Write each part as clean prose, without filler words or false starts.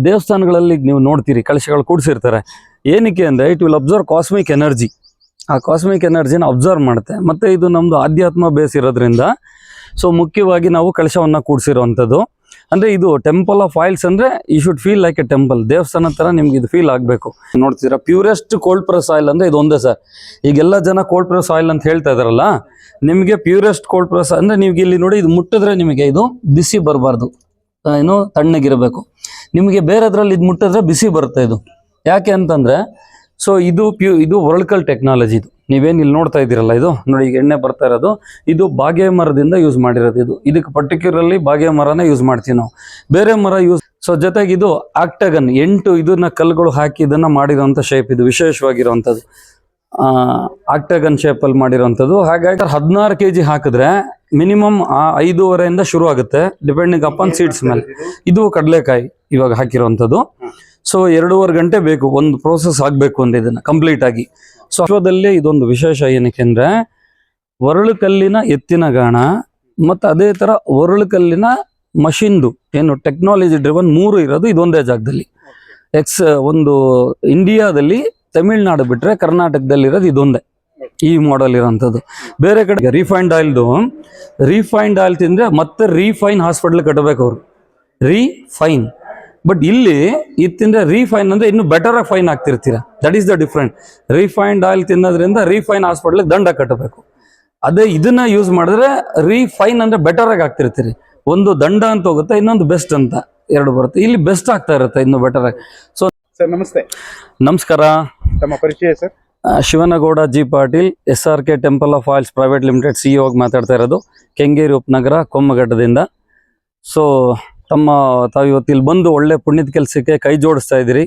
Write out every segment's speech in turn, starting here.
ದೇವಸ್ಥಾನಗಳಲ್ಲಿ ನೀವು ನೋಡ್ತೀರಿ ಕಳಶಗಳು ಕೂಡಿಸಿರ್ತಾರೆ. ಏನಕ್ಕೆ ಅಂದರೆ it will observe cosmic energy. ಆ ಕಾಸ್ಮಿಕ್ ಎನರ್ಜಿನ ಅಬ್ಸರ್ವ್ ಮಾಡುತ್ತೆ. ಮತ್ತು ಇದು ನಮ್ಮದು ಆಧ್ಯಾತ್ಮ ಬೇಸ್ ಇರೋದ್ರಿಂದ ಸೊ ಮುಖ್ಯವಾಗಿ ನಾವು ಕಳಶವನ್ನು ಕೂಡಿಸಿರುವಂಥದ್ದು. ಅಂದರೆ ಇದು ಟೆಂಪಲ್ ಆಫ್ ಆಯಿಲ್ಸ್ ಅಂದರೆ you should feel like a temple. ದೇವಸ್ಥಾನ ಥರ ನಿಮ್ಗೆ ಇದು ಫೀಲ್ ಆಗಬೇಕು. ನೋಡ್ತೀರಾ ಪ್ಯೂರೆಸ್ಟ್ ಕೋಲ್ಡ್ ಪ್ರೆಸ್ ಆಯಿಲ್ ಅಂದರೆ ಇದು ಒಂದೇ ಸರ್. ಈಗೆಲ್ಲ ಜನ ಕೋಲ್ಡ್ ಪ್ರೆಸ್ ಆಯಿಲ್ ಅಂತ ಹೇಳ್ತಾ ಇದಾರಲ್ಲ, ನಿಮಗೆ ಪ್ಯೂರೆಸ್ಟ್ ಕೋಲ್ಡ್ ಪ್ರೆಸ್ ಅಂದರೆ ನೀವು ಇಲ್ಲಿ ನೋಡಿ, ಇದು ಮುಟ್ಟಿದ್ರೆ ನಿಮಗೆ ಇದು ಬಿಸಿ ಬರಬಾರ್ದು, ಏನು ತಣ್ಣಗಿರಬೇಕು. ನಿಮಗೆ ಬೇರೆದ್ರಲ್ಲಿ ಇದು ಮುಟ್ಟಿದ್ರೆ ಬಿಸಿ ಬರುತ್ತೆ. ಇದು ಯಾಕೆ ಅಂತಂದರೆ ಸೊ ಇದು ವರ್ಲ್ಕಲ್ ಟೆಕ್ನಾಲಜಿ. ಇದು ನೀವೇನು ಇಲ್ಲಿ ನೋಡ್ತಾ ಇದ್ದೀರಲ್ಲ, ಇದು ನೋಡಿ ಈಗ ಎಣ್ಣೆ ಬರ್ತಾ ಇರೋದು, ಇದು ಬಾಗೆ ಮರದಿಂದ ಯೂಸ್ ಮಾಡಿರೋದು. ಇದಕ್ಕೆ ಪರ್ಟಿಕ್ಯುಲರ್ಲಿ ಬಾಗೆ ಮರನೇ ಯೂಸ್ ಮಾಡ್ತೀವಿ ನಾವು, ಬೇರೆ ಮರ ಯೂಸ್. ಸೊ ಜೊತೆಗೆ ಇದು ಆಕ್ಟಗನ್ 8 ಇದನ್ನ ಕಲ್ಲುಗಳು ಹಾಕಿ ಇದನ್ನ ಮಾಡಿರೋಂಥ ಶೇಪ್. ಇದು ವಿಶೇಷವಾಗಿರುವಂಥದ್ದು ಆಕ್ಟಗನ್ ಶೇಪಲ್ಲಿ ಮಾಡಿರೋಂಥದ್ದು. ಹಾಗಾಗಿ 16 kg ಹಾಕಿದ್ರೆ ಮಿನಿಮಮ್ 5.5 ಶುರು ಆಗುತ್ತೆ, ಡಿಪೆಂಡಿಂಗ್ ಅಪಾನ್ ಸೀಡ್ಸ್ ಮೇಲೆ. ಇದು ಕಡಲೆಕಾಯಿ ಇವಾಗ ಹಾಕಿರೋಂಥದ್ದು. ಸೊ 2.5 ಗಂಟೆ ಬೇಕು ಒಂದು ಪ್ರೋಸೆಸ್ ಆಗಬೇಕು ಅಂತ ಇದನ್ನು ಕಂಪ್ಲೀಟ್ ಆಗಿ. ಸೊ ವಿಶ್ವದಲ್ಲಿ ಇದೊಂದು ವಿಶೇಷ ಏನಕ್ಕೆ ಅಂದರೆ ಒರಳು ಕಲ್ಲಿನ ಎತ್ತಿನ ಗಾಣ ಮತ್ತು ಅದೇ ಥರ ಒರಳು ಕಲ್ಲಿನ ಮಷಿನ್ದು ಏನು ಟೆಕ್ನಾಲಜಿ ಡ್ರಿವನ್ 3 ಇರೋದು ಇದೊಂದೇ ಜಾಗದಲ್ಲಿ. ಒಂದು ಇಂಡಿಯಾದಲ್ಲಿ ತಮಿಳ್ನಾಡು ಬಿಟ್ಟರೆ ಕರ್ನಾಟಕದಲ್ಲಿರೋದು ಇದೊಂದೇ ಈ ಮಾಡೆಲ್ ಇರೋಂಥದ್ದು. ಬೇರೆ ಕಡೆ ರಿಫೈನ್ಡ್ ಆಯಿಲ್ ತಿಂದರೆ ಮತ್ತೆ ರೀಫೈನ್ ಹಾಸ್ಪಿಟ್ಲ್ ಕಟ್ಟಬೇಕು ಅವರು, ರೀಫೈನ್. ಬಟ್ ಇಲ್ಲಿ ಇದು ತಿಂದರೆ ರೀಫೈನ್ ಅಂದರೆ ಇನ್ನೂ ಬೆಟರ್ ಆಗಿ ಫೈನ್ ಆಗ್ತಿರ್ತೀರ. That is the different. Refined oil ತಿನ್ನೋದ್ರಿಂದ ರೀಫೈನ್ ಹಾಸ್ಪಿಟ್ಲಿಗೆ ದಂಡ ಕಟ್ಟಬೇಕು. ಅದೇ ಇದನ್ನ ಯೂಸ್ ಮಾಡಿದ್ರೆ ರೀಫೈನ್ ಅಂದರೆ ಬೆಟರ್ ಆಗಿ ಆಗ್ತಿರ್ತೀರಿ. ಒಂದು ದಂಡ ಅಂತ ಹೋಗುತ್ತೆ, ಇನ್ನೊಂದು ಬೆಸ್ಟ್ ಅಂತ 2 ಬರುತ್ತೆ. ಇಲ್ಲಿ ಬೆಸ್ಟ್ ಆಗ್ತಾ ಇರುತ್ತೆ, ಇನ್ನು ಬೆಟರ್ ಆಗಿ. ಸೊ ಸರ್ ನಮಸ್ತೆ. ನಮಸ್ಕಾರ. ತಮ್ಮ ಪರಿಚಯ sir? Shivanagouda G Patil, SRK temple of oils private limited CEO ಆಗಿ ಮಾತಾಡ್ತಾ ಇರೋದು, ಕೆಂಗೇರಿ ಉಪನಗರ, ಕೊಮ್ಮಘಟ್ಟದಿಂದ. ಸೊ ತಾವು ಇವತ್ತು ಇಲ್ಲಿ ಬಂದು ಒಳ್ಳೆ ಪುಣ್ಯದ ಕೆಲಸಕ್ಕೆ ಕೈ ಜೋಡಿಸ್ತಾ ಇದ್ದೀರಿ.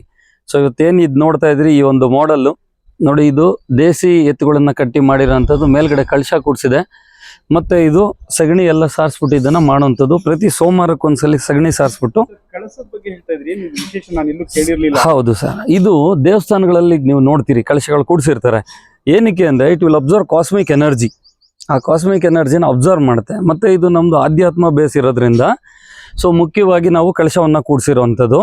ಸೊ ಇವತ್ತೇನು ಇದು ನೋಡ್ತಾ ಇದ್ದೀರಿ, ಈ ಒಂದು ಮಾಡೆಲ್ಲು ನೋಡಿ, ಇದು ದೇಸಿ ಎತ್ತುಗಳನ್ನು ಕಟ್ಟಿ ಮಾಡಿರೋಂಥದ್ದು. ಮೇಲ್ಗಡೆ ಕಳಶ ಕೂಡಿಸಿದೆ, ಮತ್ತು ಇದು ಸಗಣಿ ಎಲ್ಲ ಸಾರಿಸ್ಬಿಟ್ಟು ಇದನ್ನು ಮಾಡೋವಂಥದ್ದು. ಪ್ರತಿ ಸೋಮವಾರಕ್ಕೊಂದ್ಸಲಿ ಸಗಣಿ ಸಾರಿಸ್ಬಿಟ್ಟು. ಕಳಸದ ಬಗ್ಗೆ ಹೇಳ್ತಾ ಇದ್ರಿ, ವಿಶೇಷ ನಾನು ಎಲ್ಲೂ ಕೇಳಿರಲಿಲ್ಲ. ಹೌದು ಸರ್, ಇದು ದೇವಸ್ಥಾನಗಳಲ್ಲಿ ನೀವು ನೋಡ್ತೀರಿ ಕಳಶಗಳು ಕೂಡಿಸಿರ್ತಾರೆ. ಏನಕ್ಕೆ ಅಂದರೆ it will observe cosmic energy. ಆ ಕಾಸ್ಮಿಕ್ ಎನರ್ಜಿನ ಅಬ್ಸರ್ವ್ ಮಾಡುತ್ತೆ. ಮತ್ತು ಇದು ನಮ್ಮದು ಆಧ್ಯಾತ್ಮ ಬೇಸ್ ಇರೋದ್ರಿಂದ ಸೊ ಮುಖ್ಯವಾಗಿ ನಾವು ಕಳಶವನ್ನು ಕೂಡಿಸಿರುವಂಥದ್ದು.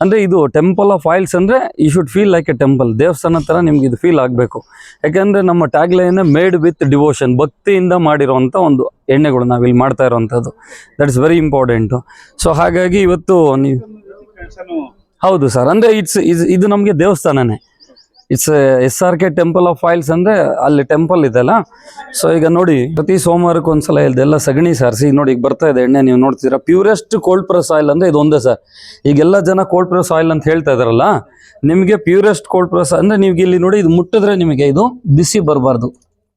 ಅಂದರೆ ಇದು ಟೆಂಪಲ್ ಆಫ್ ಆಯಿಲ್ಸ್ ಅಂದರೆ you should feel like a temple. ದೇವಸ್ಥಾನ ಥರ ನಿಮ್ಗೆ ಇದು ಫೀಲ್ ಆಗಬೇಕು. ಯಾಕೆಂದರೆ ನಮ್ಮ ಟ್ಯಾಗ್ಲೈನ್ ಮೇಡ್ ವಿತ್ ಡಿವೋಷನ್, ಭಕ್ತಿಯಿಂದ ಮಾಡಿರೋವಂಥ ಒಂದು ಎಣ್ಣೆಗಳು ನಾವಿಲ್ಲಿ ಮಾಡ್ತಾ ಇರೋವಂಥದ್ದು. That is very important. So ಹಾಗಾಗಿ ಇವತ್ತು ನೀವು ಹೌದು ಸರ್, ಅಂದರೆ ಇದು ನಮಗೆ ದೇವಸ್ಥಾನನೇ. It's SRK temple of oils ಅಂದರೆ ಅಲ್ಲಿ ಟೆಂಪಲ್ ಇದೆಲ್ಲ. ಸೊ ಈಗ ನೋಡಿ, ಪ್ರತಿ ಸೋಮವಾರಕ್ಕೊಂದ್ಸಲ ಇದೆಲ್ಲ ಸಗಣಿ ಸಾರಿಸಿ ನೋಡಿ, ಈಗ ಬರ್ತಾ ಇದೆ ಎಣ್ಣೆ. ನೀವು ನೋಡ್ತೀರಾ ಪ್ಯೂರೆಸ್ಟ್ ಕೋಲ್ಡ್ ಪ್ರೆಸ್ ಆಯಿಲ್ ಅಂದರೆ ಇದೊಂದೇ ಸರ್. ಈಗೆಲ್ಲ ಜನ ಕೋಲ್ಡ್ ಪ್ರೆಸ್ ಆಯಿಲ್ ಅಂತ ಹೇಳ್ತಾ ಇದಾರಲ್ಲ, ನಿಮಗೆ ಪ್ಯೂರೆಸ್ಟ್ ಕೋಲ್ಡ್ ಪ್ರೆಸ್ ಅಂದರೆ ನೀವು ಇಲ್ಲಿ ನೋಡಿ, ಇದು ಮುಟ್ಟಿದ್ರೆ ನಿಮಗೆ ಇದು ಬಿಸಿ ಬರಬಾರ್ದು,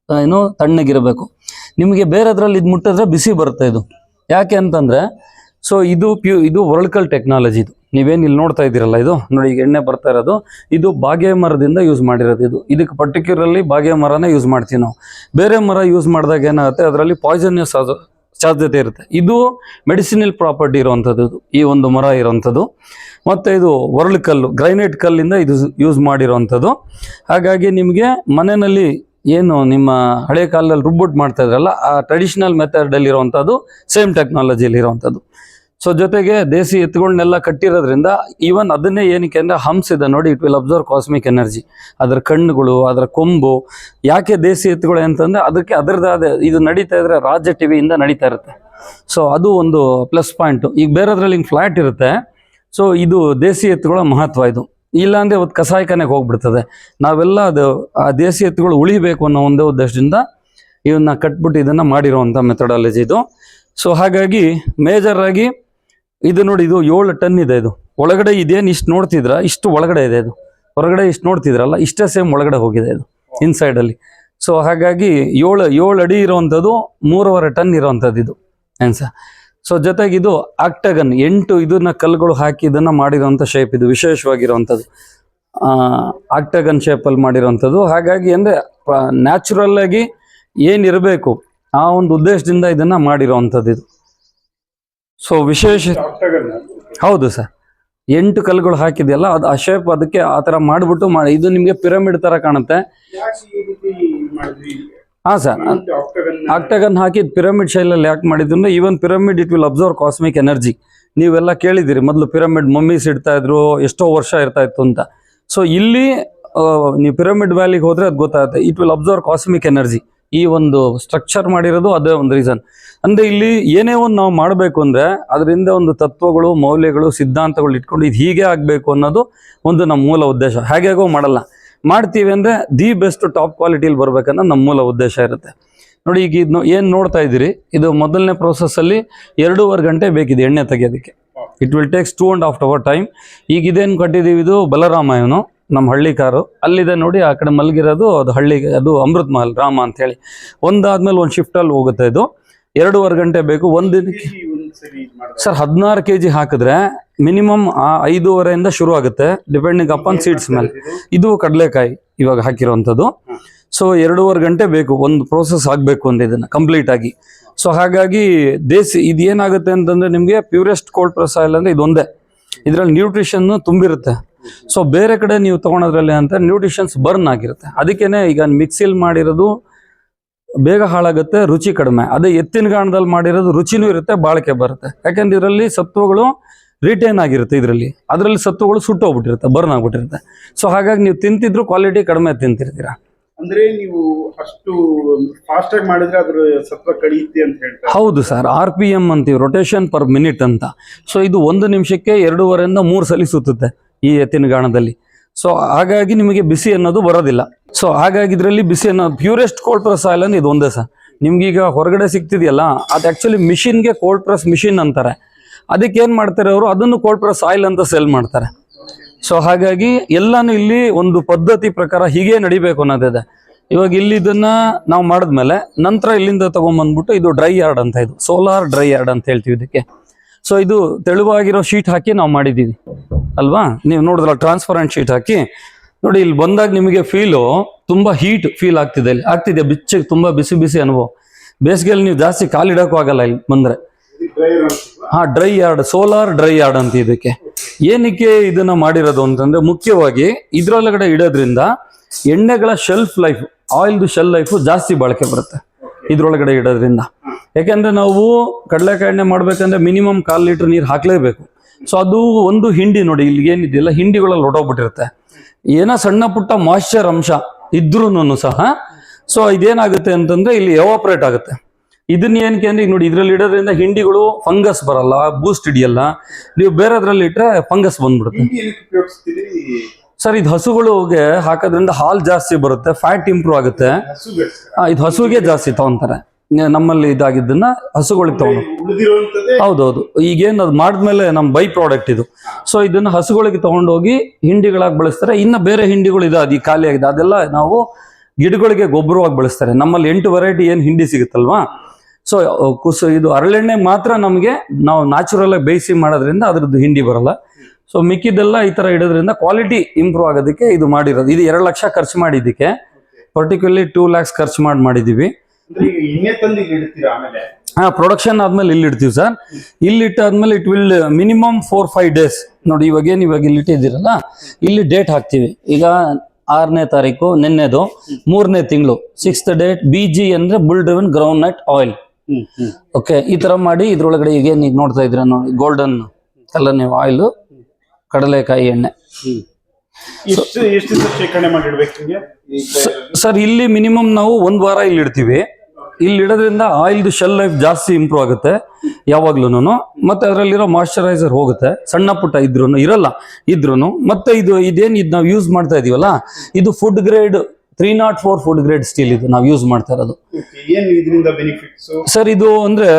ಏನು ತಣ್ಣಗಿರಬೇಕು. ನಿಮಗೆ ಬೇರೆದ್ರಲ್ಲಿ ಇದು ಮುಟ್ಟಿದ್ರೆ ಬಿಸಿ ಬರುತ್ತೆ. ಇದು ಯಾಕೆ ಅಂತಂದರೆ ಸೊ ಇದು ವರ್ಲ್ಕಲ್ ಟೆಕ್ನಾಲಜಿ. ಇದು ನೀವೇನು ಇಲ್ಲಿ ನೋಡ್ತಾ ಇದ್ದೀರಲ್ಲ, ಇದು ನೋಡಿ ಈಗ ಎಣ್ಣೆ ಬರ್ತಾ ಇರೋದು, ಇದು ಬಾಗೆ ಮರದಿಂದ ಯೂಸ್ ಮಾಡಿರೋದು. ಇದಕ್ಕೆ ಪರ್ಟಿಕ್ಯುಲರ್ಲಿ ಬಾಗೆ ಮರನೇ ಯೂಸ್ ಮಾಡ್ತೀವಿ ನಾವು. ಬೇರೆ ಮರ ಯೂಸ್ ಮಾಡಿದಾಗ ಏನಾಗುತ್ತೆ, ಅದರಲ್ಲಿ ಪಾಯ್ಸನ್ಯಸ್ ಸಾಧ್ಯತೆ ಇರುತ್ತೆ. ಇದು ಮೆಡಿಸಿನಲ್ ಪ್ರಾಪರ್ಟಿ ಇರುವಂಥದ್ದು, ಈ ಒಂದು ಮರ ಇರೋವಂಥದ್ದು. ಮತ್ತು ಇದು ವರ್ಲ್ಡ್ ಕಲ್ಲು, ಗ್ರೈನೇಟ್ ಕಲ್ಲಿಂದ ಇದು ಯೂಸ್ ಮಾಡಿರೋವಂಥದ್ದು. ಹಾಗಾಗಿ ನಿಮಗೆ ಮನೆಯಲ್ಲಿ ಏನು ನಿಮ್ಮ ಹಳೆ ಕಾಲದಲ್ಲಿ ರುಬ್ಬಿಟ್ಟು ಮಾಡ್ತಾ ಇದ್ರಲ್ಲ, ಆ ಟ್ರೆಡಿಷನಲ್ ಮೆಥಡಲ್ಲಿ ಇರೋವಂಥದ್ದು ಸೇಮ್ ಟೆಕ್ನಾಲಜಿಯಲ್ಲಿ ಇರೋವಂಥದ್ದು. ಸೊ ಜೊತೆಗೆ ದೇಸಿ ಎತ್ತುಗಳನ್ನೆಲ್ಲ ಕಟ್ಟಿರೋದ್ರಿಂದ ಈವನ್ ಅದನ್ನೇ ಏನಕ್ಕೆ ಅಂದರೆ ಹಂಪ್ಸ್ ಇದೆ ನೋಡಿ, it will observe cosmic energy. ಅದರ ಕಣ್ಣುಗಳು, ಅದರ ಕೊಂಬು. ಯಾಕೆ ದೇಸಿ ಎತ್ತುಗಳು ಅಂತಂದರೆ ಅದಕ್ಕೆ ಅದರದ್ದಾದ ಇದು ನಡೀತಾ ಇದ್ರೆ ರಾಜ್ಯ ಟಿವಿಯಿಂದ ನಡೀತಾ ಇರುತ್ತೆ. ಸೊ ಅದು ಒಂದು ಪ್ಲಸ್ ಪಾಯಿಂಟು. ಈಗ ಬೇರೆದ್ರಲ್ಲಿ ಹಿಂಗೆ ಫ್ಲ್ಯಾಟ್ ಇರುತ್ತೆ. ಸೊ ಇದು ದೇಸಿ ಎತ್ತುಗಳ ಮಹತ್ವ. ಇದು ಇಲ್ಲಾಂದರೆ ಅವತ್ತು ಕಸಾಯಿಖಾನೆಗೆ ಹೋಗ್ಬಿಡ್ತದೆ. ನಾವೆಲ್ಲ ಆ ದೇಸಿ ಎತ್ತುಗಳು ಉಳಿಬೇಕು ಅನ್ನೋ ಒಂದೇ ಉದ್ದೇಶದಿಂದ ಇವನ್ನ ಕಟ್ಬಿಟ್ಟು ಇದನ್ನು ಮಾಡಿರೋವಂಥ ಮೆಥಡಾಲಜಿ ಇದು. ಸೊ ಹಾಗಾಗಿ ಮೇಜರ್ ಆಗಿ ಇದು ನೋಡಿ, ಇದು 7 ಟನ್ ಇದೆ. ಇದು ಒಳಗಡೆ ಇದೇನು ಇಷ್ಟು ನೋಡ್ತಿದ್ರ, ಇಷ್ಟು ಒಳಗಡೆ ಇದೆ. ಇದು ಹೊರಗಡೆ ಇಷ್ಟು ನೋಡ್ತಿದ್ರಲ್ಲ, ಇಷ್ಟೇ ಸೇಮ್ ಒಳಗಡೆ ಹೋಗಿದೆ ಇದು ಇನ್ಸೈಡಲ್ಲಿ. ಸೊ ಹಾಗಾಗಿ 7 ಅಡಿ ಇರೋವಂಥದ್ದು, 3.5 ಟನ್ ಇರೋವಂಥದ್ದು ಇದು ಏನು ಸರ್. ಸೊ ಜೊತೆಗೆ ಇದು ಆಕ್ಟಗನ್ 8 ಇದನ್ನ ಕಲ್ಲುಗಳು ಹಾಕಿ ಇದನ್ನು ಮಾಡಿರೋವಂಥ ಶೇಪ್. ಇದು ವಿಶೇಷವಾಗಿರುವಂಥದ್ದು ಆಕ್ಟಗನ್ ಶೇಪಲ್ಲಿ ಮಾಡಿರೋವಂಥದ್ದು. ಹಾಗಾಗಿ ಅಂದರೆ ನ್ಯಾಚುರಲ್ ಆಗಿ ಏನಿರಬೇಕು ಆ ಒಂದು ಉದ್ದೇಶದಿಂದ ಇದನ್ನು ಮಾಡಿರೋವಂಥದ್ದು ಇದು. ಸೊ ವಿಶೇಷ ಹೌದು ಸರ್, 8 ಕಲ್ಲುಗಳು ಹಾಕಿದೆಯಲ್ಲ, ಅದು ಆ ಶೇಪ್ ಅದಕ್ಕೆ ಆ ಥರ ಮಾಡಿಬಿಟ್ಟು ಇದು ನಿಮಗೆ ಪಿರಮಿಡ್ ಥರ ಕಾಣುತ್ತೆ. ಹಾಂ ಸರ್, ಆಕ್ಟಗನ್ ಹಾಕಿ ಪಿರಮಿಡ್ ಶೈಲಲ್ಲಿ ಯಾಕೆ ಮಾಡಿದ್ರು ಅಂದರೆ even pyramid it will observe cosmic energy. ನೀವೆಲ್ಲ ಕೇಳಿದಿರಿ ಮೊದಲು ಪಿರಮಿಡ್ ಮಮ್ಮೀಸ್ ಇಡ್ತಾ ಇದ್ರು, ಎಷ್ಟೋ ವರ್ಷ ಇರ್ತಾ ಇತ್ತು ಅಂತ. ಸೊ ಇಲ್ಲಿ ನೀವು ಪಿರಮಿಡ್ ವ್ಯಾಲಿಗೆ ಹೋದ್ರೆ ಅದು ಗೊತ್ತಾಗುತ್ತೆ. It will observe cosmic energy. ಈ ಒಂದು ಸ್ಟ್ರಕ್ಚರ್ ಮಾಡಿರೋದು ಅದೇ ಒಂದು ರೀಸನ್. ಅಂದ್ರೆ ಇಲ್ಲಿ ಏನೇ ಒಂದು ನಾವು ಮಾಡಬೇಕು ಅಂದ್ರೆ ಅದರಿಂದ ಒಂದು ತತ್ವಗಳು, ಮೌಲ್ಯಗಳು, ಸಿದ್ಧಾಂತಗಳು ಇಟ್ಕೊಂಡು ಇದು ಹೀಗೆ ಆಗಬೇಕು ಅನ್ನೋದು ಒಂದು ನಮ್ಮ ಮೂಲ ಉದ್ದೇಶ. ಹೇಗೋ ಮಾಡಲ್ಲ, ಮಾಡ್ತೀವಿ ಅಂದ್ರೆ ದಿ ಬೆಸ್ಟ್ ಟಾಪ್ ಕ್ವಾಲಿಟಿಲಿ ಬರ್ಬೇಕನ್ನೋ ನಮ್ಮ ಮೂಲ ಉದ್ದೇಶ ಇರುತ್ತೆ. ನೋಡಿ ಈಗ ಇದು ಏನು ನೋಡ್ತಾ ಇದ್ದೀರಿ, ಇದು ಮೊದಲನೇ ಪ್ರೋಸೆಸ್ಸಲ್ಲಿ 2.5 ಗಂಟೆ ಬೇಕಿದೆ ಎಣ್ಣೆ ತೆಗೆಯೋದಕ್ಕೆ. It will takes 2.5 hour time. ಈಗ ಇದೇನು ಕಟ್ಟಿದ್ದೀವಿ, ಇದು ಬಲರಾಮಾಯನು, ನಮ್ಮ ಹಳ್ಳಿ ಕಾರು ಅಲ್ಲಿದೆ ನೋಡಿ, ಆ ಕಡೆ ಮಲಗಿರೋದು ಅದು ಹಳ್ಳಿಗೆ, ಅದು ಅಮೃತ್ ಮಹಲ್ ರಾಮ ಅಂತೇಳಿ. ಒಂದಾದ್ಮೇಲೆ ಒಂದು ಶಿಫ್ಟಲ್ಲಿ ಹೋಗುತ್ತೆ. ಇದು 2.5 ಗಂಟೆ ಬೇಕು ಒಂದು ದಿನಕ್ಕೆ. ಸರ್ 16 kg ಹಾಕಿದ್ರೆ ಮಿನಿಮಮ್ 5.5 ಶುರು ಆಗುತ್ತೆ, ಡಿಪೆಂಡಿಂಗ್ ಅಪಾನ್ ಸೀಡ್ಸ್ ಮೇಲೆ. ಇದು ಕಡಲೆಕಾಯಿ ಇವಾಗ ಹಾಕಿರೋವಂಥದ್ದು. ಸೊ 2.5 ಗಂಟೆ ಬೇಕು ಒಂದು ಪ್ರೋಸೆಸ್ ಆಗಬೇಕು ಅಂತ ಇದನ್ನು ಕಂಪ್ಲೀಟ್ ಆಗಿ. ಸೊ ಹಾಗಾಗಿ ಇದು ಏನಾಗುತ್ತೆ ಅಂತಂದ್ರೆ ನಿಮಗೆ ಪ್ಯೂರೆಸ್ಟ್ ಕೋಲ್ಡ್ ಪ್ರೆಸ್ ಆಯಿಲ್ ಅಂದರೆ ಇದೊಂದೇ, ಇದರಲ್ಲಿ ನ್ಯೂಟ್ರಿಷನ್ ತುಂಬಿರುತ್ತೆ. ಸೊ ಬೇರೆ ಕಡೆ ನೀವು ತೊಗೊಳೋದ್ರಲ್ಲಿ ಅಂತ ನ್ಯೂಟ್ರಿಷನ್ಸ್ ಬರ್ನ್ ಆಗಿರುತ್ತೆ. ಅದಕ್ಕೇನೆ ಈಗ ಮಿಕ್ಸಿಲ್ ಮಾಡಿರೋದು ಬೇಗ ಹಾಳಾಗುತ್ತೆ, ರುಚಿ ಕಡಿಮೆ. ಅದೇ ಎತ್ತಿನ ಗಾಣದಲ್ಲಿ ಮಾಡಿರೋದು ರುಚಿನೂ ಇರುತ್ತೆ, ಬಾಳಿಕೆ ಬರುತ್ತೆ. ಯಾಕೆಂದ್ರೆ ಇದರಲ್ಲಿ ಸತ್ವಗಳು ರಿಟೈನ್ ಆಗಿರುತ್ತೆ, ಅದರಲ್ಲಿ ಸತ್ವಗಳು ಸುಟ್ಟೋಗ್ಬಿಟ್ಟಿರುತ್ತೆ, ಬರ್ನ್ ಆಗ್ಬಿಟ್ಟಿರುತ್ತೆ. ಸೊ ಹಾಗಾಗಿ ನೀವು ತಿಂತಿದ್ರು ಕ್ವಾಲಿಟಿ ಕಡಿಮೆ ತಿಂತಿರ್ತೀರಾ. ಅಂದ್ರೆ ನೀವು ಅಷ್ಟು ಫಾಸ್ಟ್ ಆಗಿ ಮಾಡಿದ್ರೆ ಅದ್ರ ಸತ್ವ ಕಡಿಯುತ್ತೆ ಅಂತ ಹೇಳ್ತಾರೆ. ಹೌದು ಸರ್, RPM ಅಂತೀವಿ, ರೊಟೇಷನ್ ಪರ್ ಮಿನಿಟ್ ಅಂತ. ಸೊ ಇದು 1 ನಿಮಿಷಕ್ಕೆ 2.5 3 ಸಲ ಸುತ್ತುತ್ತೆ ಈ ಎತ್ತಿನ ಗಾಣದಲ್ಲಿ. ಸೊ ಹಾಗಾಗಿ ನಿಮಗೆ ಬಿಸಿ ಅನ್ನೋದು ಬರೋದಿಲ್ಲ. ಸೊ ಹಾಗಾಗಿ ಇದರಲ್ಲಿ ಬಿಸಿ ಅನ್ನೋದು ಪ್ಯೂರೆಸ್ಟ್ ಕೋಲ್ಡ್ ಪ್ರೆಸ್ ಆಯಿಲ್ ಅಂದ್ರೆ ಇದು ಒಂದೇ ಸರ್. ನಿಮ್ಗೀಗ ಹೊರಗಡೆ ಸಿಗ್ತಿದೆಯಲ್ಲ, ಅದು ಆ್ಯಕ್ಚುಲಿ ಮಿಷಿನ್ಗೆ ಕೋಲ್ಡ್ ಪ್ರೆಸ್ ಮಿಷಿನ್ ಅಂತಾರೆ. ಅದಕ್ಕೆ ಏನು ಮಾಡ್ತಾರೆ ಅವರು, ಅದನ್ನು ಕೋಲ್ಡ್ ಪ್ರೆಸ್ ಆಯಿಲ್ ಅಂತ ಸೆಲ್ ಮಾಡ್ತಾರೆ. ಸೊ ಹಾಗಾಗಿ ಎಲ್ಲಾನು ಇಲ್ಲಿ ಒಂದು ಪದ್ಧತಿ ಪ್ರಕಾರ ಹೀಗೆ ನಡಿಬೇಕು ಅನ್ನೋದಿದೆ. ಇವಾಗ ಇಲ್ಲಿ ಇದನ್ನ ನಾವು ಮಾಡಿದ್ಮೇಲೆ ನಂತರ ಇಲ್ಲಿಂದ ತಗೊಂಡ್ಬಂದ್ಬಿಟ್ಟು ಇದು ಡ್ರೈ ಯಾರ್ಡ್ ಅಂತ, ಇದು ಸೋಲಾರ್ ಡ್ರೈ ಯಾರ್ಡ್ ಅಂತ ಹೇಳ್ತೀವಿ ಇದಕ್ಕೆ. ಸೊ ಇದು ತೆಳುವಾಗಿರೋ ಶೀಟ್ ಹಾಕಿ ನಾವು ಮಾಡಿದ್ದೀವಿ ಅಲ್ವಾ, ನೀವು ನೋಡಿದ್ರಲ್ಲ ಟ್ರಾನ್ಸ್ಪರೆಂಟ್ ಶೀಟ್ ಹಾಕಿ. ನೋಡಿ ಇಲ್ಲಿ ಬಂದಾಗ ನಿಮಗೆ ಫೀಲು ತುಂಬ ಹೀಟ್ ಫೀಲ್ ಆಗ್ತಿದೆ, ಇಲ್ಲಿ ಆಗ್ತಿದೆ ಬಿಚ್ಚಿಗೆ, ತುಂಬ ಬಿಸಿ ಬಿಸಿ ಅನುಭವ. ಬೇಸಿಗೆಯಲ್ಲಿ ನೀವು ಜಾಸ್ತಿ ಕಾಲಿಡೋಕ್ಕೂ ಆಗಲ್ಲ ಇಲ್ಲಿ ಬಂದರೆ. Dry yard, solar dry yard ಅಂತ ಇದಕ್ಕೆ. ಏನಕ್ಕೆ ಇದನ್ನ ಮಾಡಿರೋದು ಅಂತಂದ್ರೆ ಮುಖ್ಯವಾಗಿ ಇದ್ರೊಳಗಡೆ ಇಡೋದ್ರಿಂದ ಎಣ್ಣೆಗಳ ಶೆಲ್ಫ್ ಲೈಫ್, ಆಯಿಲ್ದು ಶೆಲ್ ಲೈಫು ಜಾಸ್ತಿ ಬಳಕೆ ಬರುತ್ತೆ ಇದ್ರೊಳಗಡೆ ಇಡೋದ್ರಿಂದ. ಯಾಕೆಂದ್ರೆ ನಾವು ಕಡಲೆಕಾಯಿ ಎಣ್ಣೆ ಮಾಡ್ಬೇಕಂದ್ರೆ ಮಿನಿಮಮ್ 1/4 ಲೀಟರ್ ನೀರು ಹಾಕ್ಲೇಬೇಕು. ಸೊ ಅದು ಒಂದು ಹಿಂಡಿ ನೋಡಿ, ಇಲ್ಲಿ ಏನಿದೆಯಲ್ಲ ಹಿಂಡಿಗಳಲ್ಲಿ ಹೊಟ್ಟೋಗ್ಬಿಟ್ಟಿರುತ್ತೆ. ಏನೋ ಸಣ್ಣ ಪುಟ್ಟ ಮಾಯಿಶ್ಚರ್ ಅಂಶ ಇದ್ರೂ ಸಹ ಸೊ ಇದೇನಾಗುತ್ತೆ ಅಂತಂದ್ರೆ ಇಲ್ಲಿ ಎವಾಪರೇಟ್ ಆಗುತ್ತೆ. ಇದನ್ನ ಏನಕ್ಕೆ ಅಂದ್ರೆ ಈಗ ನೋಡಿ, ಇದ್ರಲ್ಲಿ ಇಡೋದ್ರಿಂದ ಹಿಂಡಿಗಳು ಫಂಗಸ್ ಬರಲ್ಲ, ಬೂಸ್ಟ್ ಹಿಡಿಯಲ್ಲ. ನೀವು ಬೇರೆದ್ರಲ್ಲಿ ಇಟ್ರೆ ಫಂಗಸ್ ಬಂದ್ಬಿಡುತ್ತೆ. ಸರ್ ಇದು ಹಸುಗಳಿಗೆ ಹಾಕೋದ್ರಿಂದ ಹಾಲು ಜಾಸ್ತಿ ಬರುತ್ತೆ, ಫ್ಯಾಟ್ ಇಂಪ್ರೂವ್ ಆಗುತ್ತೆ. ಇದು ಹಸುಗೆ ಜಾಸ್ತಿ ತಗೊಂತಾರೆ, ನಮ್ಮಲ್ಲಿ ಇದಾಗಿದ್ದನ್ನ ಹಸುಗಳಿಗೆ ತಗೊಂಡು. ಹೌದೌದು, ಈಗೇನು ಅದು ಮಾಡಿದ್ಮೇಲೆ ನಮ್ಮ ಬೈ ಪ್ರಾಡಕ್ಟ್ ಇದು. ಸೊ ಇದನ್ನ ಹಸುಗಳಿಗೆ ತಗೊಂಡೋಗಿ ಹಿಂಡಿಗಳಾಗಿ ಬಳಸ್ತಾರೆ. ಇನ್ನು ಬೇರೆ ಹಿಂಡಿಗಳು ಇದೆ, ಅದು ಖಾಲಿ ಆಗಿದೆ, ಅದೆಲ್ಲ ನಾವು ಗಿಡಗಳಿಗೆ ಗೊಬ್ಬರವಾಗಿ ಬಳಸ್ತಾರೆ. ನಮ್ಮಲ್ಲಿ 8 ವೆರೈಟಿ ಏನು ಹಿಂಡಿ ಸಿಗುತ್ತಲ್ವಾ. ಸೊ ಇದು ಹರಳೆಣ್ಣೆ ಮಾತ್ರ ನಮಗೆ ನಾವು ನ್ಯಾಚುರಲ್ ಆಗಿ ಬೇಯಿಸಿ ಮಾಡೋದ್ರಿಂದ ಅದ್ರದ್ದು ಹಿಂಡಿ ಬರಲ್ಲ. ಸೊ ಮಿಕ್ಕಿದೆಲ್ಲ ಈ ತರ ಇಡೋದ್ರಿಂದ ಕ್ವಾಲಿಟಿ ಇಂಪ್ರೂವ್ ಆಗೋದಕ್ಕೆ ಇದು ಮಾಡಿರೋದು. ಇದು 2 ಲಕ್ಷ ಖರ್ಚು ಮಾಡಿದ್ದಕ್ಕೆ, ಪರ್ಟಿಕ್ಯುಲರ್ಲಿ 2 lakhs ಖರ್ಚು ಮಾಡಿದ್ದೀವಿ. ಪ್ರೊಡಕ್ಷನ್ ಆದ್ಮೇಲೆ ಇಲ್ಲಿ ಇಡ್ತೀವಿ ಸರ್. ಇಲ್ಲಿ ಇಟ್ಟಾದ್ಮೇಲೆ ಇಟ್ ವಿಲ್ ಮಿನಿಮಮ್ 4-5 days. ನೋಡಿ ಇವಾಗ ಇಲ್ಲಿ ಇಟ್ಟಿದ್ದೀರಲ್ಲ, ಇಲ್ಲಿ ಡೇಟ್ ಹಾಕ್ತೀವಿ. ಈಗ 6ನೇ ತಾರೀಕು ನಿನ್ನೆದು, 3ನೇ ತಿಂಗಳು, 6th date. BG ಅಂದ್ರೆ bull driven ground nut oil. Okay, ಈ ತರ ಮಾಡಿ ಇದ್ರೊಳಗಡೆ ಈಗ ನೀವು ನೋಡ್ತಾ ಇದ್ರ ನೋಡಿ, ಗೋಲ್ಡನ್ ಕಲರ್ ನೀವು ಆಯಿಲ್, ಕಡಲೆಕಾಯಿ ಎಣ್ಣೆ. ಸರ್ ಇಲ್ಲಿ ಮಿನಿಮಮ್ ನಾವು 1 ವಾರ ಇಲ್ಲಿ ಇಡ್ತೀವಿ. ಇಲ್ಲಿ ಇಡೋದ್ರಿಂದ ಆಯಿಲ್ದು ಶೆಲ್ ಲೈಫ್ ಜಾಸ್ತಿ ಇಂಪ್ರೂವ್ ಆಗುತ್ತೆ ಯಾವಾಗ್ಲೂ. ಮತ್ತೆ ಅದರಲ್ಲಿರೋ ಮಾಯಿಶ್ಚರೈಸರ್ ಹೋಗುತ್ತೆ, ಸಣ್ಣ ಪುಟ್ಟ ಇರಲ್ಲ ಇದ್ರೂ. ಮತ್ತೆ ಇದೇನು ನಾವು ಯೂಸ್ ಮಾಡ್ತಾ ಇದೀವಲ್ಲ, ಇದು food grade 304 food grade steel ಇದು ನಾವು ಯೂಸ್ ಮಾಡ್ತಾ ಇರೋದು. ಸರ್ ಇದು ಅಂದ್ರೆ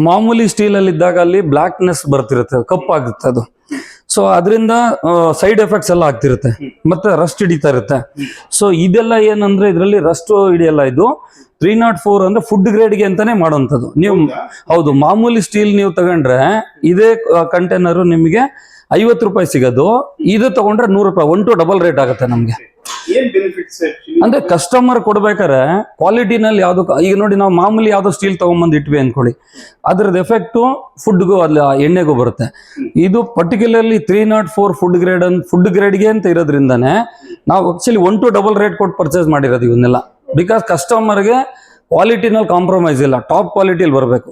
ಮಾಮೂಲಿ ಸ್ಟೀಲ್ ಅಲ್ಲಿ ಇದ್ದಾಗ ಅಲ್ಲಿ ಬ್ಲಾಕ್ನೆಸ್ ಬರ್ತಿರುತ್ತೆ, ಕಪ್ಪಾಗುತ್ತೆ ಅದು. ಸೊ ಅದರಿಂದ ಸೈಡ್ ಎಫೆಕ್ಟ್ಸ್ ಎಲ್ಲ ಆಗ್ತಿರುತ್ತೆ, ಮತ್ತೆ ರಸ್ಟ್ ಹಿಡಿತಾ ಇರುತ್ತೆ. ಸೊ ಇದೆಲ್ಲ ಏನಂದ್ರೆ ಇದರಲ್ಲಿ ರಸ್ಟ್ ಹಿಡಿಯಲ್ಲ. ಇದು 304 ಅಂದ್ರೆ ಫುಡ್ ಗ್ರೇಡ್ಗೆ ಅಂತಾನೆ ಮಾಡುವಂಥದ್ದು. ನೀವು ಹೌದು, ಮಾಮೂಲಿ ಸ್ಟೀಲ್ ನೀವು ತಗೊಂಡ್ರೆ ಇದೇ ಕಂಟೈನರ್ ನಿಮಗೆ 50 ರೂಪಾಯಿ ಸಿಗೋದು, ಇದು ತಗೊಂಡ್ರೆ 100 ರೂಪಾಯಿ, 1 to ಡಬಲ್ ರೇಟ್ ಆಗುತ್ತೆ ನಮ್ಗೆ. ಅಂದ್ರೆ ಕಸ್ಟಮರ್ ಕೊಡ್ಬೇಕಾರೆ ಕ್ವಾಲಿಟಿನಲ್ಲಿ ಯಾವ್ದು, ಈಗ ನೋಡಿ ನಾವು ಮಾಮೂಲಿ ಯಾವ್ದೋ ಸ್ಟೀಲ್ ತಗೊಂಡ್ಬಂದು ಇಟ್ವಿ ಅನ್ಕೊಳ್ಳಿ, ಅದ್ರದ್ದು ಎಫೆಕ್ಟು ಫುಡ್ಗೂ ಅಲ್ಲಿ ಎಣ್ಣೆಗೂ ಬರುತ್ತೆ. ಇದು ಪರ್ಟಿಕ್ಯುಲರ್ಲಿ 304 ಫುಡ್ ಗ್ರೇಡ್ಗೆ ಅಂತ ಇರೋದ್ರಿಂದಾನೆ ನಾವು ಆಕ್ಚುಲಿ 1 to ಡಬಲ್ ರೇಟ್ ಕೊಟ್ಟು ಪರ್ಚೇಸ್ ಮಾಡಿರೋದು ಇವನ್ನೆಲ್ಲ. ಬಿಕಾಸ್ ಕಸ್ಟಮರ್ಗೆ ಕ್ವಾಲಿಟಿನಲ್ಲಿ ಕಾಂಪ್ರಮೈಸ್ ಇಲ್ಲ, ಟಾಪ್ ಕ್ವಾಲಿಟಿಯಲ್ಲಿ ಬರಬೇಕು.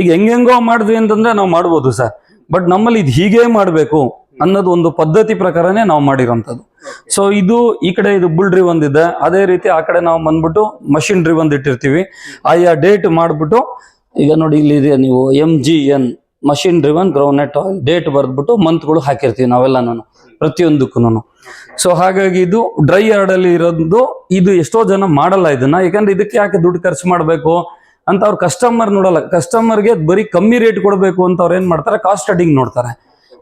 ಈಗ ಹೆಂಗೆಂಗೋ ಮಾಡಿದ್ವಿ ಅಂತಂದ್ರೆ ನಾವು ಮಾಡ್ಬೋದು ಸರ್, ಬಟ್ ನಮ್ಮಲ್ಲಿ ಇದು ಹೀಗೆ ಮಾಡಬೇಕು ಅನ್ನೋದು ಒಂದು ಪದ್ಧತಿ ಪ್ರಕಾರನೇ ನಾವು ಮಾಡಿರೋಂಥದ್ದು. ಸೊ ಇದು ಈ ಕಡೆ ಇದು ಬುಲ್ ಡ್ರಿವನ್ ಇದೆ, ಅದೇ ರೀತಿ ಆ ಕಡೆ ನಾವು ಬಂದ್ಬಿಟ್ಟು ಮಷಿನ್ ಡ್ರಿವನ್ ಇಟ್ಟಿರ್ತೀವಿ. ಆಯಾ ಡೇಟ್ ಮಾಡ್ಬಿಟ್ಟು ಈಗ ನೋಡಿ ಇಲ್ಲಿ ಇದೆ, ನೀವು MGN machine driven groundnut oil date ಬರೆದ್ಬಿಟ್ಟು ಮಂತ್ಗಳು ಹಾಕಿರ್ತೀವಿ ನಾವೆಲ್ಲನೂ ಪ್ರತಿಯೊಂದಕ್ಕೂ. ಸೊ ಹಾಗಾಗಿ ಇದು ಡ್ರೈ ಯಾರ್ಡ್ ಅಲ್ಲಿ ಇರೋದು. ಇದು ಎಷ್ಟೋ ಜನ ಮಾಡಲ್ಲ ಇದನ್ನ, ಯಾಕಂದ್ರೆ ಇದಕ್ಕೆ ಯಾಕೆ ದುಡ್ಡು ಖರ್ಚು ಮಾಡಬೇಕು ಅಂತ ಅವ್ರು ಕಸ್ಟಮರ್ ನೋಡಲ್ಲ. ಕಸ್ಟಮರ್ಗೆ ಬರೀ ಕಮ್ಮಿ ರೇಟ್ ಕೊಡಬೇಕು ಅಂತ ಅವ್ರು ಏನ್ ಮಾಡ್ತಾರೆ, ಕಾಸ್ಟ್ ಕಟಿಂಗ್ ನೋಡ್ತಾರೆ.